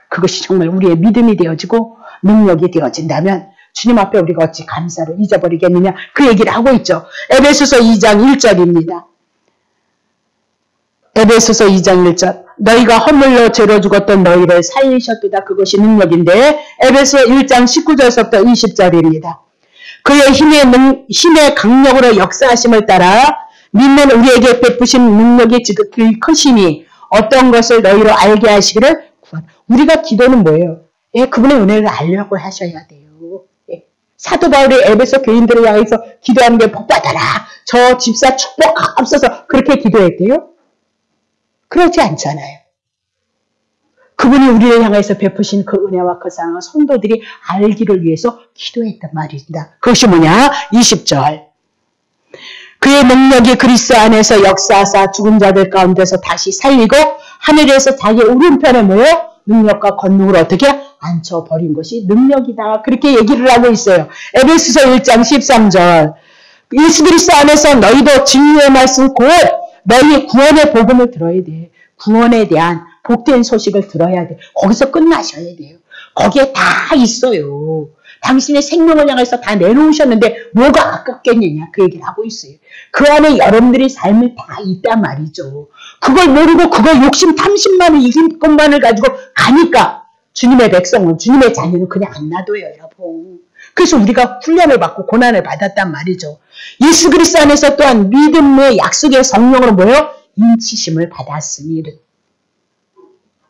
그것이 정말 우리의 믿음이 되어지고 능력이 되어진다면 주님 앞에 우리가 어찌 감사를 잊어버리겠느냐 그 얘기를 하고 있죠. 에베소서 2장 1절입니다. 에베소서 2장 1절 너희가 허물로 죄로 죽었던 너희를 살리셨도다. 그것이 능력인데 에베소 1장 19절부터 20절입니다. 그의 힘의 강력으로 역사하심을 따라 믿는 우리에게 베푸신 능력이 지극히 크시니 어떤 것을 너희로 알게 하시기를 구하라. 우리가 기도는 뭐예요? 예, 그분의 은혜를 알려고 하셔야 돼요. 예. 사도 바울이 에베소 교인들을 향해서 기도하는 게 복받아라. 저 집사 축복하옵소서 그렇게 기도했대요? 그렇지 않잖아요. 그분이 우리를 향해서 베푸신 그 은혜와 그 사랑을 성도들이 알기를 위해서 기도했단 말입니다. 그것이 뭐냐? 20절. 그의 능력이 그리스도 안에서 역사하사 죽은 자들 가운데서 다시 살리고 하늘에서 자기 오른편에 모여 능력과 권능을 어떻게 앉혀버린 것이 능력이다. 그렇게 얘기를 하고 있어요. 에베소서 1장 13절. 예수 그리스도 안에서 너희도 진리의 말씀 곧 너희 구원의 복음을 들어야 돼. 구원에 대한 복된 소식을 들어야 돼. 거기서 끝나셔야 돼요. 거기에 다 있어요. 당신의 생명을 향해서 다 내놓으셨는데 뭐가 아깝겠느냐 그 얘기를 하고 있어요. 그 안에 여러분들의 삶이 다 있단 말이죠. 그걸 모르고 그걸 욕심 탐심만을 이긴 것만을 가지고 가니까 주님의 백성은 주님의 자녀는 그냥 안 놔둬요 여러분. 그래서 우리가 훈련을 받고 고난을 받았단 말이죠. 예수 그리스도 안에서 또한 믿음의 약속의 성령으로 뭐예요? 인치심을 받았으니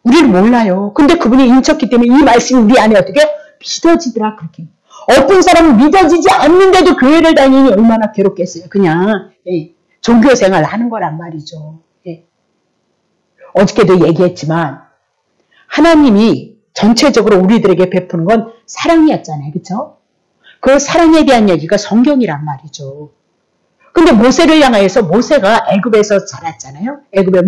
우리는 몰라요. 근데 그분이 인쳤기 때문에 이 말씀이 우리 안에 어떻게 믿어지더라 그렇게. 어떤 사람은 믿어지지 않는데도 교회를 다니니 얼마나 괴롭겠어요. 그냥 종교생활을 하는 거란 말이죠. 어저께도 얘기했지만 하나님이 전체적으로 우리들에게 베푸는 건 사랑이었잖아요. 그렇죠? 그 사랑에 대한 얘기가 성경이란 말이죠. 근데 모세를 향하여서 모세가 애굽에서 자랐잖아요. 애굽의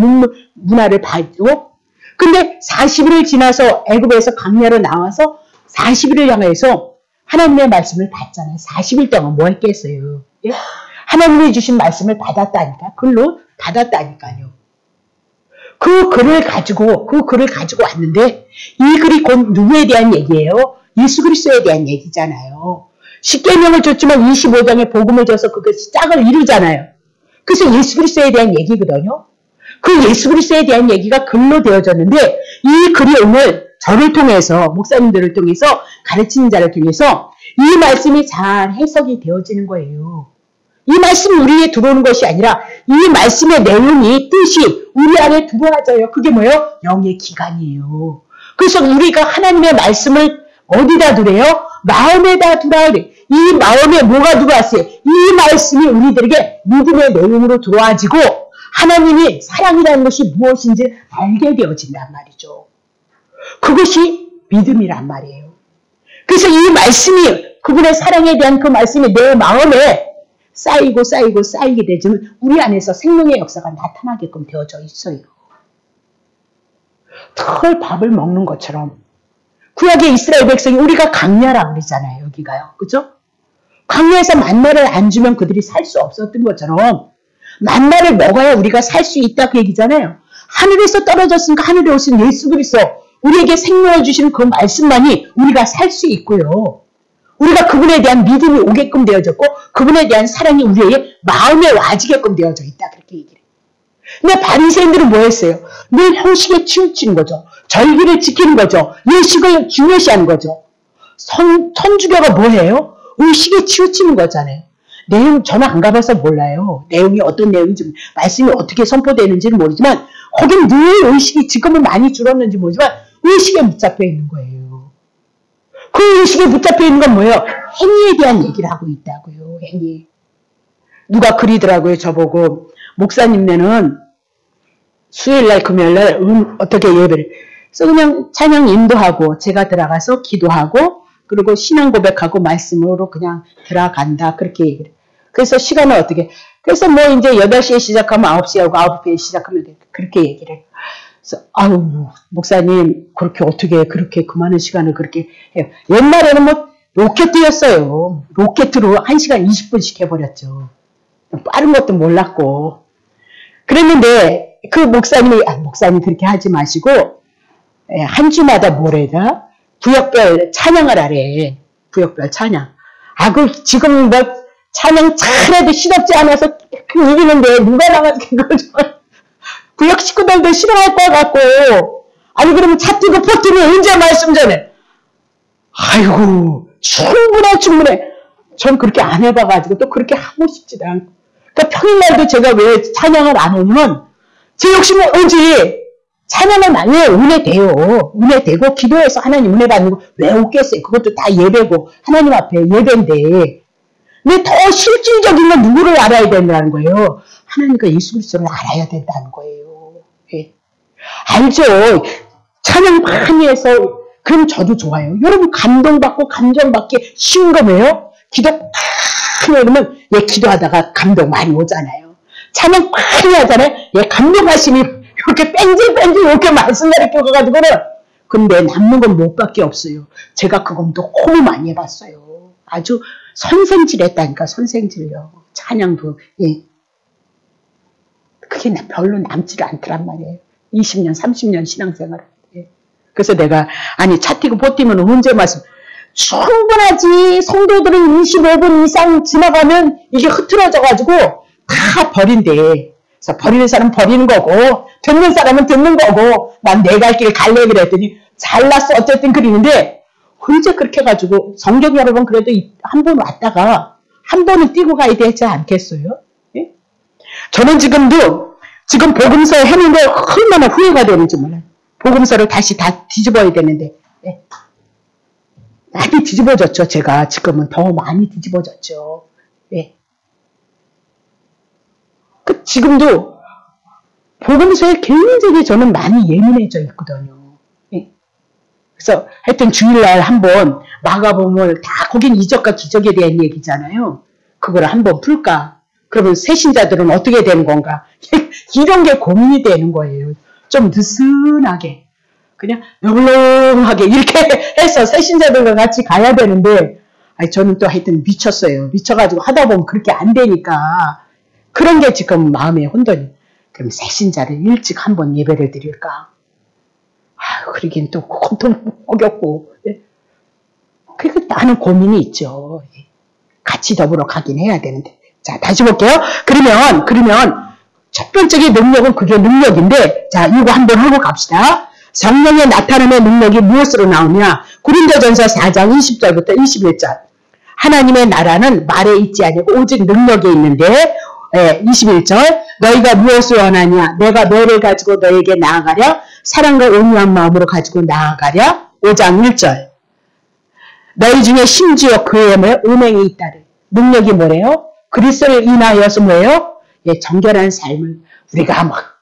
문화를 받고 근데 40일을 지나서 애굽에서 광야로 나와서 40일을 향해서 하나님의 말씀을 받잖아요. 40일 동안 뭐 했겠어요? 예? 하나님이 주신 말씀을 받았다니까. 글로 받았다니까요. 그 글을 가지고 왔는데 이 글이 곧 누구에 대한 얘기예요? 예수 그리스도에 대한 얘기잖아요. 십계명을 줬지만 25장에 복음을 줘서 그것이 짝을 이루잖아요. 그래서 예수 그리스도에 대한 얘기거든요. 그 예수 그리스도에 대한 얘기가 글로 되어졌는데 이 글이 오늘 저를 통해서 목사님들을 통해서 가르치는 자를 통해서 이 말씀이 잘 해석이 되어지는 거예요. 이 말씀이 우리에 들어오는 것이 아니라 이 말씀의 내용이 뜻이 우리 안에 들어와져요. 그게 뭐예요? 영의 기관이에요. 그래서 우리가 하나님의 말씀을 어디다 두래요? 마음에다 두라 그래. 이 마음에 뭐가 들어왔어요? 이 말씀이 우리들에게 믿음의 내용으로 들어와지고 하나님이 사랑이라는 것이 무엇인지 알게 되어진단 말이죠. 그것이 믿음이란 말이에요. 그래서 이 말씀이 그분의 사랑에 대한 그 말씀이 내 마음에 쌓이게 되지만 우리 안에서 생명의 역사가 나타나게끔 되어져 있어요. 털 밥을 먹는 것처럼 구약의 이스라엘 백성이 우리가 광야라 그러잖아요. 여기가요. 그죠? 광야에서 만나를 안 주면 그들이 살 수 없었던 것처럼 만나를 먹어야 우리가 살 수 있다 그 얘기잖아요. 하늘에서 떨어졌으니까 하늘에 오신 예수 그리스도 우리에게 생명을 주시는 그 말씀만이 우리가 살 수 있고요. 우리가 그분에 대한 믿음이 오게끔 되어졌고 그분에 대한 사랑이 우리의 마음에 와지게끔 되어져 있다 그렇게 얘기를 해요. 근데 바리새인들은 뭐 했어요? 늘 형식에 치우치는 거죠. 절기를 지키는 거죠. 예식을 중요시하는 거죠. 천주교가 뭐예요? 의식에 치우치는 거잖아요. 내용 저는 안 가봐서 몰라요. 내용이 어떤 내용인지 말씀이 어떻게 선포되는지는 모르지만 거긴 늘 의식이 지금은 많이 줄었는지 모르지만 의식에 붙잡혀 있는 거예요. 그 의식에 붙잡혀 있는 건 뭐예요? 행위에 대한 얘기를 하고 있다고요. 행위. 누가 그리더라고요. 저보고 목사님네는 수요일날 금요일날 어떻게 예배를 그래서 그냥 찬양 인도하고 제가 들어가서 기도하고 그리고 신앙 고백하고 말씀으로 그냥 들어간다 그렇게 얘기를 그래서 시간을 어떻게 그래서 뭐 이제 8시에 시작하면 9시하고 9시에 시작하면 그렇게 얘기를 해요. 그래서 아유 목사님 그렇게 어떻게 그렇게 그 많은 시간을 그렇게 해요. 옛날에는 뭐 로켓이었어요. 로켓으로 1시간 20분씩 해버렸죠. 빠른 것도 몰랐고 그랬는데 그 목사님이 목사님 그렇게 하지 마시고 한 주마다 뭐래다 구역별 찬양을 하래. 구역별 찬양. 그 지금 뭐 찬양 잘해도 시덥지 않아서 이기는데 누가 나가서 그걸 구역 식구들도 싫어할 것 같고 아니 그러면 차트고 포트를 언제 말씀 전해? 아이고 충분해. 전 그렇게 안 해봐가지고 또 그렇게 하고 싶지도 않고 그러니까 평일날도 제가 왜 찬양을 안 오면 제 욕심은 오지 찬양을 많이 은혜 돼요. 은혜 되고 기도해서 하나님 은혜 받는 거 왜 없겠어요. 그것도 다 예배고 하나님 앞에 예배인데 근데 더 실질적인 건 누구를 알아야 된다는 거예요. 하나님과 예수 그리스도를 알아야 된다는 거예요. 예. 알죠. 찬양 많이 해서 그럼 저도 좋아요. 여러분 감동받고 감정받기 쉬운 거 뭐예요? 기도 많이 하면 기도하다가 감동 많이 오잖아요. 찬양 많이 하잖아요. 감동하심이 이렇게 뺑질뺑질 이렇게 말씀 가르쳐가지고는 근데 남는 건 못밖에 없어요. 제가 그건 너무 많이 해봤어요. 아주 선생질 했다니까 선생질요. 찬양도 그게 별로 남지를 않더란 말이에요. 20년, 30년 신앙생활. 그래서 내가 아니 차 띄고 보 뛰면 언제 말씀 충분하지. 성도들은 25분 이상 지나가면 이게 흐트러져가지고 다 버린대. 그래서 버리는 사람은 버리는 거고 듣는 사람은 듣는 거고 난 내 갈 길 갈래 그랬더니 잘났어 어쨌든 그러는데 언제 그렇게 해가지고 성경 여러 번 그래도 한 번 왔다가 한 번은 뛰고 가야 되지 않겠어요? 예? 저는 지금 복음서 해놓은 거 얼마나 후회가 되는지 몰라요. 복음서를 다시 다 뒤집어야 되는데 예. 많이 뒤집어졌죠. 제가 지금은 더 많이 뒤집어졌죠. 예. 지금도 복음서에 굉장히 저는 많이 예민해져 있거든요. 예. 그래서 하여튼 주일날 한번 마가복음을 다 거긴 이적과 기적에 대한 얘기잖아요. 그걸 한번 풀까? 그러면 새신자들은 어떻게 되는 건가? 이런 게 고민이 되는 거예요. 좀 느슨하게 그냥 널렁하게 이렇게 해서 새신자들과 같이 가야 되는데 아니 저는 또 하여튼 미쳤어요. 미쳐가지고 하다 보면 그렇게 안 되니까 그런 게 지금 마음에 혼돈이. 그럼 새신자를 일찍 한번 예배를 드릴까? 그러긴 또 고통 어렵고 그러니까 나는 고민이 있죠. 같이 더불어 가긴 해야 되는데. 자, 다시 볼게요. 그러면 첫 번째 능력은 그게 능력인데 자, 이거 한번 하고 갑시다. 성령의 나타남의 능력이 무엇으로 나오냐? 고린도전서 4장 20절부터 21절. 하나님의 나라는 말에 있지 아니고 오직 능력에 있는데 21절. 너희가 무엇을 원하냐? 내가 너를 가지고 너에게 나아가랴? 사랑과 온유한 마음으로 가지고 나아가랴? 5장 1절. 너희 중에 심지어 그의 음행이 있다를. 능력이 뭐래요? 그리스도를 인하여서 뭐예요? 예, 정결한 삶을 우리가 막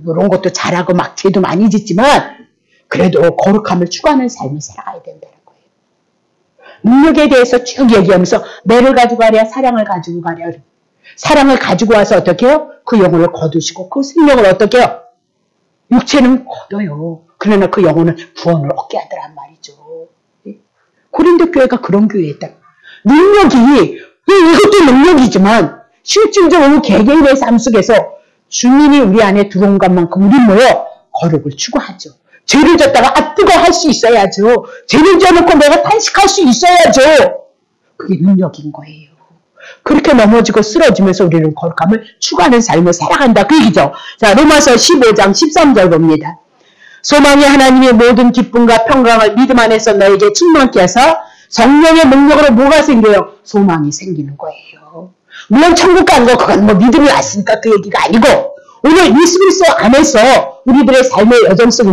이런 것도 잘하고 막 죄도 많이 짓지만 그래도 거룩함을 추구하는 삶을 살아가야 된다는 거예요. 능력에 대해서 쭉 얘기하면서 매를 가지고 가랴 사랑을 가지고 가랴. 사랑을 가지고 와서 어떻게 해요? 그 영혼을 거두시고 그 생명을 어떻게 해요? 육체는 거둬요. 그러나 그 영혼은 구원을 얻게 하더란 말이죠. 고린도 교회가 그런 교회였다. 능력이 이것도 능력이지만 실질적으로 개개인의 삶 속에서 주님이 우리 안에 들어온 것만큼 우리 뭐요? 거룩을 추구하죠. 죄를 졌다가 뜨거 할 수 있어야죠. 죄를 져놓고 내가 탄식할 수 있어야죠. 그게 능력인 거예요. 그렇게 넘어지고 쓰러지면서 우리는 거룩함을 추구하는 삶을 살아간다. 그 얘기죠. 자, 로마서 15장 13절 봅니다. 소망이 하나님의 모든 기쁨과 평강을 믿음 안에서 너에게 충만케 해서 성령의 능력으로 뭐가 생겨요? 소망이 생기는 거예요. 물론 천국 가는 거 그건 뭐 믿음이 왔으니까 그 얘기가 아니고 오늘 예수 그리스도 안에서 우리들의 삶의 여정 속에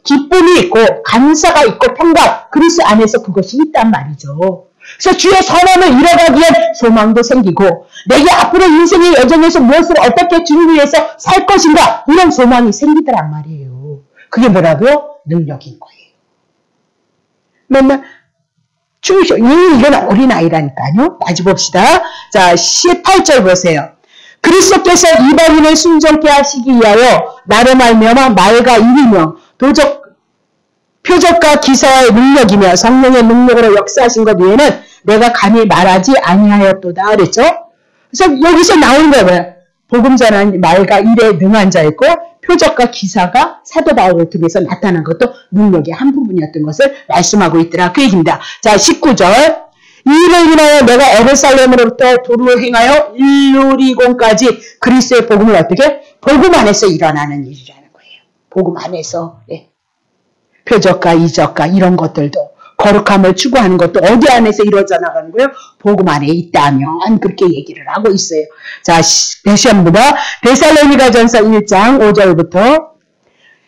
기쁨이 있고 감사가 있고 평강 그리스도 안에서 그것이 있단 말이죠. 그래서 주의 선함을 이뤄가기 위한 소망도 생기고 내게 앞으로 인생의 여정에서 무엇을 어떻게 주님 위해서 살 것인가 이런 소망이 생기더란 말이에요. 그게 뭐라고요? 능력인 거예요. 맨날 이건 어린아이라니까요. 다시 봅시다. 자, 18절 보세요. 그리스도께서 이방인을 순종케 하시기 위하여 나로 말미암아 말과 일이며 표적과 기사의 능력이며 성령의 능력으로 역사하신 것 외에는 내가 감히 말하지 아니하였도다 그랬죠. 그래서 여기서 나오는 거예요. 복음 전한 말과 일에 능한 자였고 표적과 기사가 사도 바울을 통해서 나타난 것도 능력의 한 부분이었던 것을 말씀하고 있더라. 그 얘기입니다. 자, 19절. 이 일을 인하여 내가 에르살렘으로부터 도로 행하여 일루리곤까지 그리스도의 복음을 어떻게? 복음 안에서 일어나는 일이라는 거예요. 복음 안에서. 예. 표적과 이적과 이런 것들도 거룩함을 추구하는 것도 어디 안에서 이루어져 나가는 거예요? 복음 안에 있다면 그렇게 얘기를 하고 있어요. 자, 다시 한번 데살로니가전서 1장 5절부터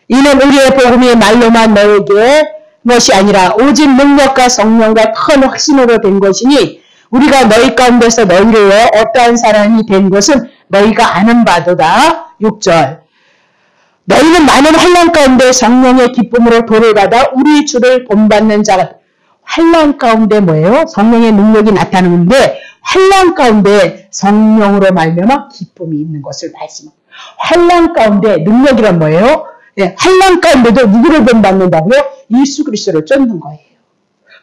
이는 우리의 복음이 말로만 너에게 것이 아니라 오직 능력과 성령과 큰 확신으로 된 것이니 우리가 너희 가운데서 너희를 위해 어떠한 사람이 된 것은 너희가 아는 바도다. 6절 너희는 많은 환난 가운데 성령의 기쁨으로 도를 받아 우리 주를 본받는 자가 환난 가운데 뭐예요? 성령의 능력이 나타나는데 환난 가운데 성령으로 말미암아 기쁨이 있는 것을 말씀합니다. 환난 가운데 능력이란 뭐예요? 예, 환난 가운데도 누구를 본받는다고요? 예수 그리스도를 쫓는 거예요.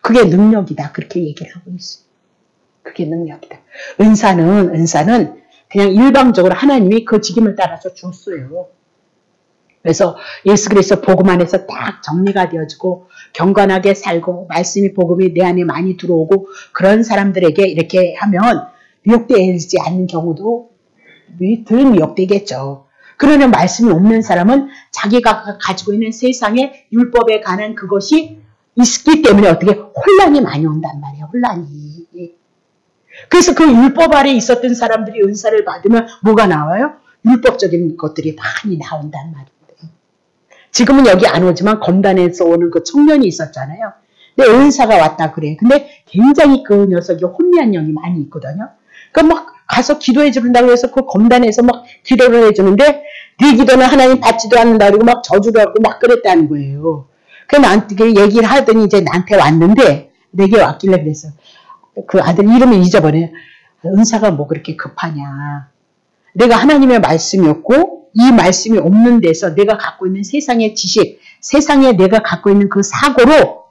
그게 능력이다. 그렇게 얘기를 하고 있어요. 그게 능력이다. 은사는 그냥 일방적으로 하나님이 그 직임을 따라서 줬어요. 그래서 예수 그리스도 복음 안에서 딱 정리가 되어지고 경건하게 살고 말씀이 복음이 내 안에 많이 들어오고 그런 사람들에게 이렇게 하면 미혹되지 않는 경우도 덜 미혹되겠죠. 그러나 말씀이 없는 사람은 자기가 가지고 있는 세상의 율법에 관한 그것이 있기 때문에 어떻게 혼란이 많이 온단 말이에요. 혼란이. 그래서 그 율법 아래 있었던 사람들이 은사를 받으면 뭐가 나와요? 율법적인 것들이 많이 나온단 말이에요. 지금은 여기 안 오지만 검단에서 오는 그 청년이 있었잖아요. 근데 은사가 왔다 그래. 근데 굉장히 그 녀석이 혼미한 영이 많이 있거든요. 그러니까 막 가서 기도해 주는다고 해서 그 검단에서 막 기도를 해주는데 네 기도는 하나님 받지도 않는다 그러고 막 저주를 하고 막 그랬다는 거예요. 그래서 나한테 얘기를 하더니 이제 나한테 왔는데 내게 왔길래 그랬어. 그 아들 이름을 잊어버려. 은사가 뭐 그렇게 급하냐. 내가 하나님의 말씀이 없고 이 말씀이 없는 데서 내가 갖고 있는 세상의 지식, 세상에 내가 갖고 있는 그 사고로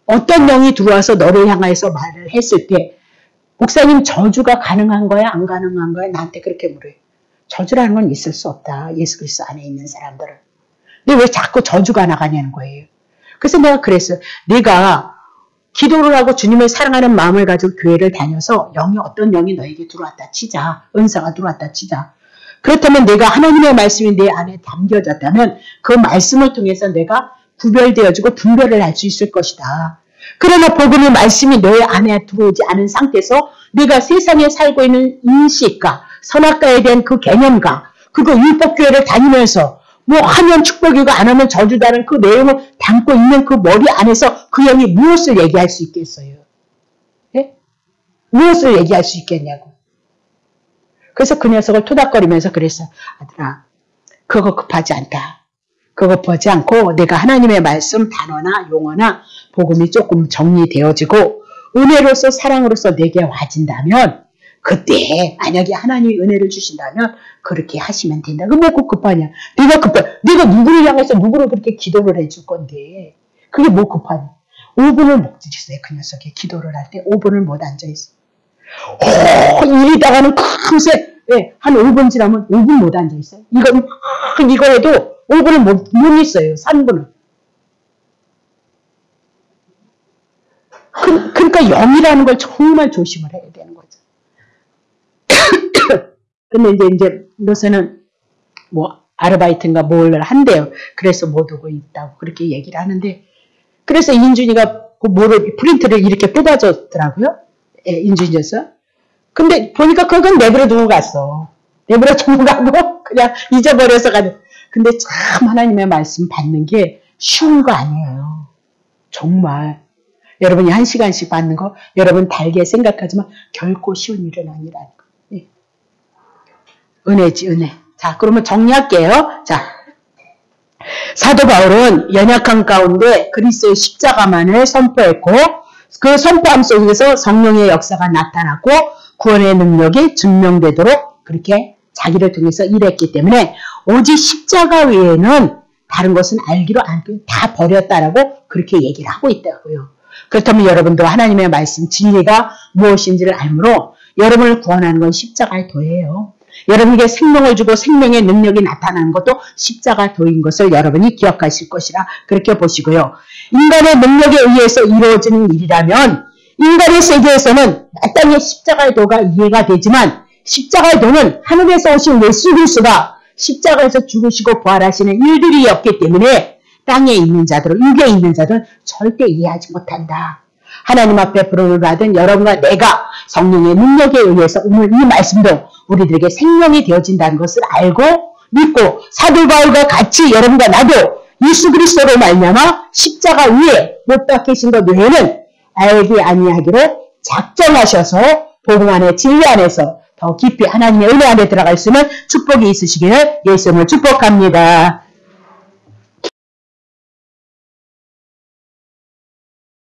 어떤 영이 들어와서 너를 향해서 말을 했을 때 목사님 저주가 가능한 거야? 안 가능한 거야? 나한테 그렇게 물어요. 저주라는 건 있을 수 없다. 예수 그리스도 안에 있는 사람들은. 근데 왜 자꾸 저주가 나가냐는 거예요. 그래서 내가 그랬어요. 내가 기도를 하고 주님을 사랑하는 마음을 가지고 교회를 다녀서 어떤 영이 너에게 들어왔다 치자. 은사가 들어왔다 치자. 그렇다면 내가 하나님의 말씀이 내 안에 담겨졌다면 그 말씀을 통해서 내가 구별되어지고 분별을 할 수 있을 것이다. 그러나 복음의 말씀이 너의 안에 들어오지 않은 상태에서 내가 세상에 살고 있는 인식과 선악과에 대한 그 개념과 그거 율법교회를 다니면서 뭐 하면 축복이고 안 하면 저주다는 그 내용을 담고 있는 그 머리 안에서 그 영이 무엇을 얘기할 수 있겠어요? 예? 무엇을 얘기할 수 있겠냐고. 그래서 그 녀석을 토닥거리면서 그랬어. 아들아, 그거 급하지 않다. 그거 급하지 않고 내가 하나님의 말씀 단어나 용어나 복음이 조금 정리되어지고 은혜로서 사랑으로서 내게 와진다면 그때 만약에 하나님이 은혜를 주신다면 그렇게 하시면 된다. 그 뭐 급하냐. 내가 누구를 향해서 누구를 그렇게 기도를 해줄 건데 그게 뭐 급하냐. 5분을 못 드셨어요. 그 녀석이 기도를 할 때 5분을 못 앉아있어. 이리다가는 금세 한 5분 지나면 5분 못 앉아있어요. 이거 해도 5분을 못 있어요. 3분을. 그러니까 영이라는 걸 정말 조심을 해야 되는 거죠. 근데 이제 요새는 뭐 아르바이트인가 뭘 한대요. 그래서 못 오고 있다고 그렇게 얘기를 하는데 그래서 인준이가 프린트를 이렇게 뽑아줬더라고요. 인준이어서. 근데 보니까 그건 내버려 두고 갔어. 내버려 두고 가고 그냥 잊어버려서 가는. 근데 참 하나님의 말씀 받는 게 쉬운 거 아니에요. 정말. 여러분이 1시간씩 받는 거 여러분 달게 생각하지만 결코 쉬운 일은 아니라는 거. 예. 은혜지 은혜. 자 그러면 정리할게요. 자 사도 바울은 연약한 가운데 그리스도의 십자가만을 선포했고 그 선포함 속에서 성령의 역사가 나타났고 구원의 능력이 증명되도록 그렇게 자기를 통해서 일했기 때문에 오직 십자가 외에는 다른 것은 알기로 않고 다 버렸다라고 그렇게 얘기를 하고 있다고요. 그렇다면 여러분도 하나님의 말씀 진리가 무엇인지를 알므로 여러분을 구원하는 건 십자가의 도예요. 여러분에게 생명을 주고 생명의 능력이 나타나는 것도 십자가 도인 것을 여러분이 기억하실 것이라 그렇게 보시고요. 인간의 능력에 의해서 이루어지는 일이라면 인간의 세계에서는 마땅히 십자가의 도가 이해가 되지만 십자가의 도는 하늘에서 오신 예수 그리스도가 십자가에서 죽으시고 부활하시는 일들이었기 때문에 땅에 있는 자들, 육에 있는 자들은 절대 이해하지 못한다. 하나님 앞에 부름을 받은 여러분과 내가 성령의 능력에 의해서 오늘 이 말씀도 우리들에게 생명이 되어진다는 것을 알고 믿고 사도 바울과 같이 여러분과 나도 예수 그리스도로 말미암아 십자가 위에 못 박히신 것 외에는 알지 아니하기로 작정하셔서 복음 안에 진리 안에서 더 깊이 하나님의 은혜 안에 들어갈 수 있는 축복이 있으시기를 예수님을 축복합니다.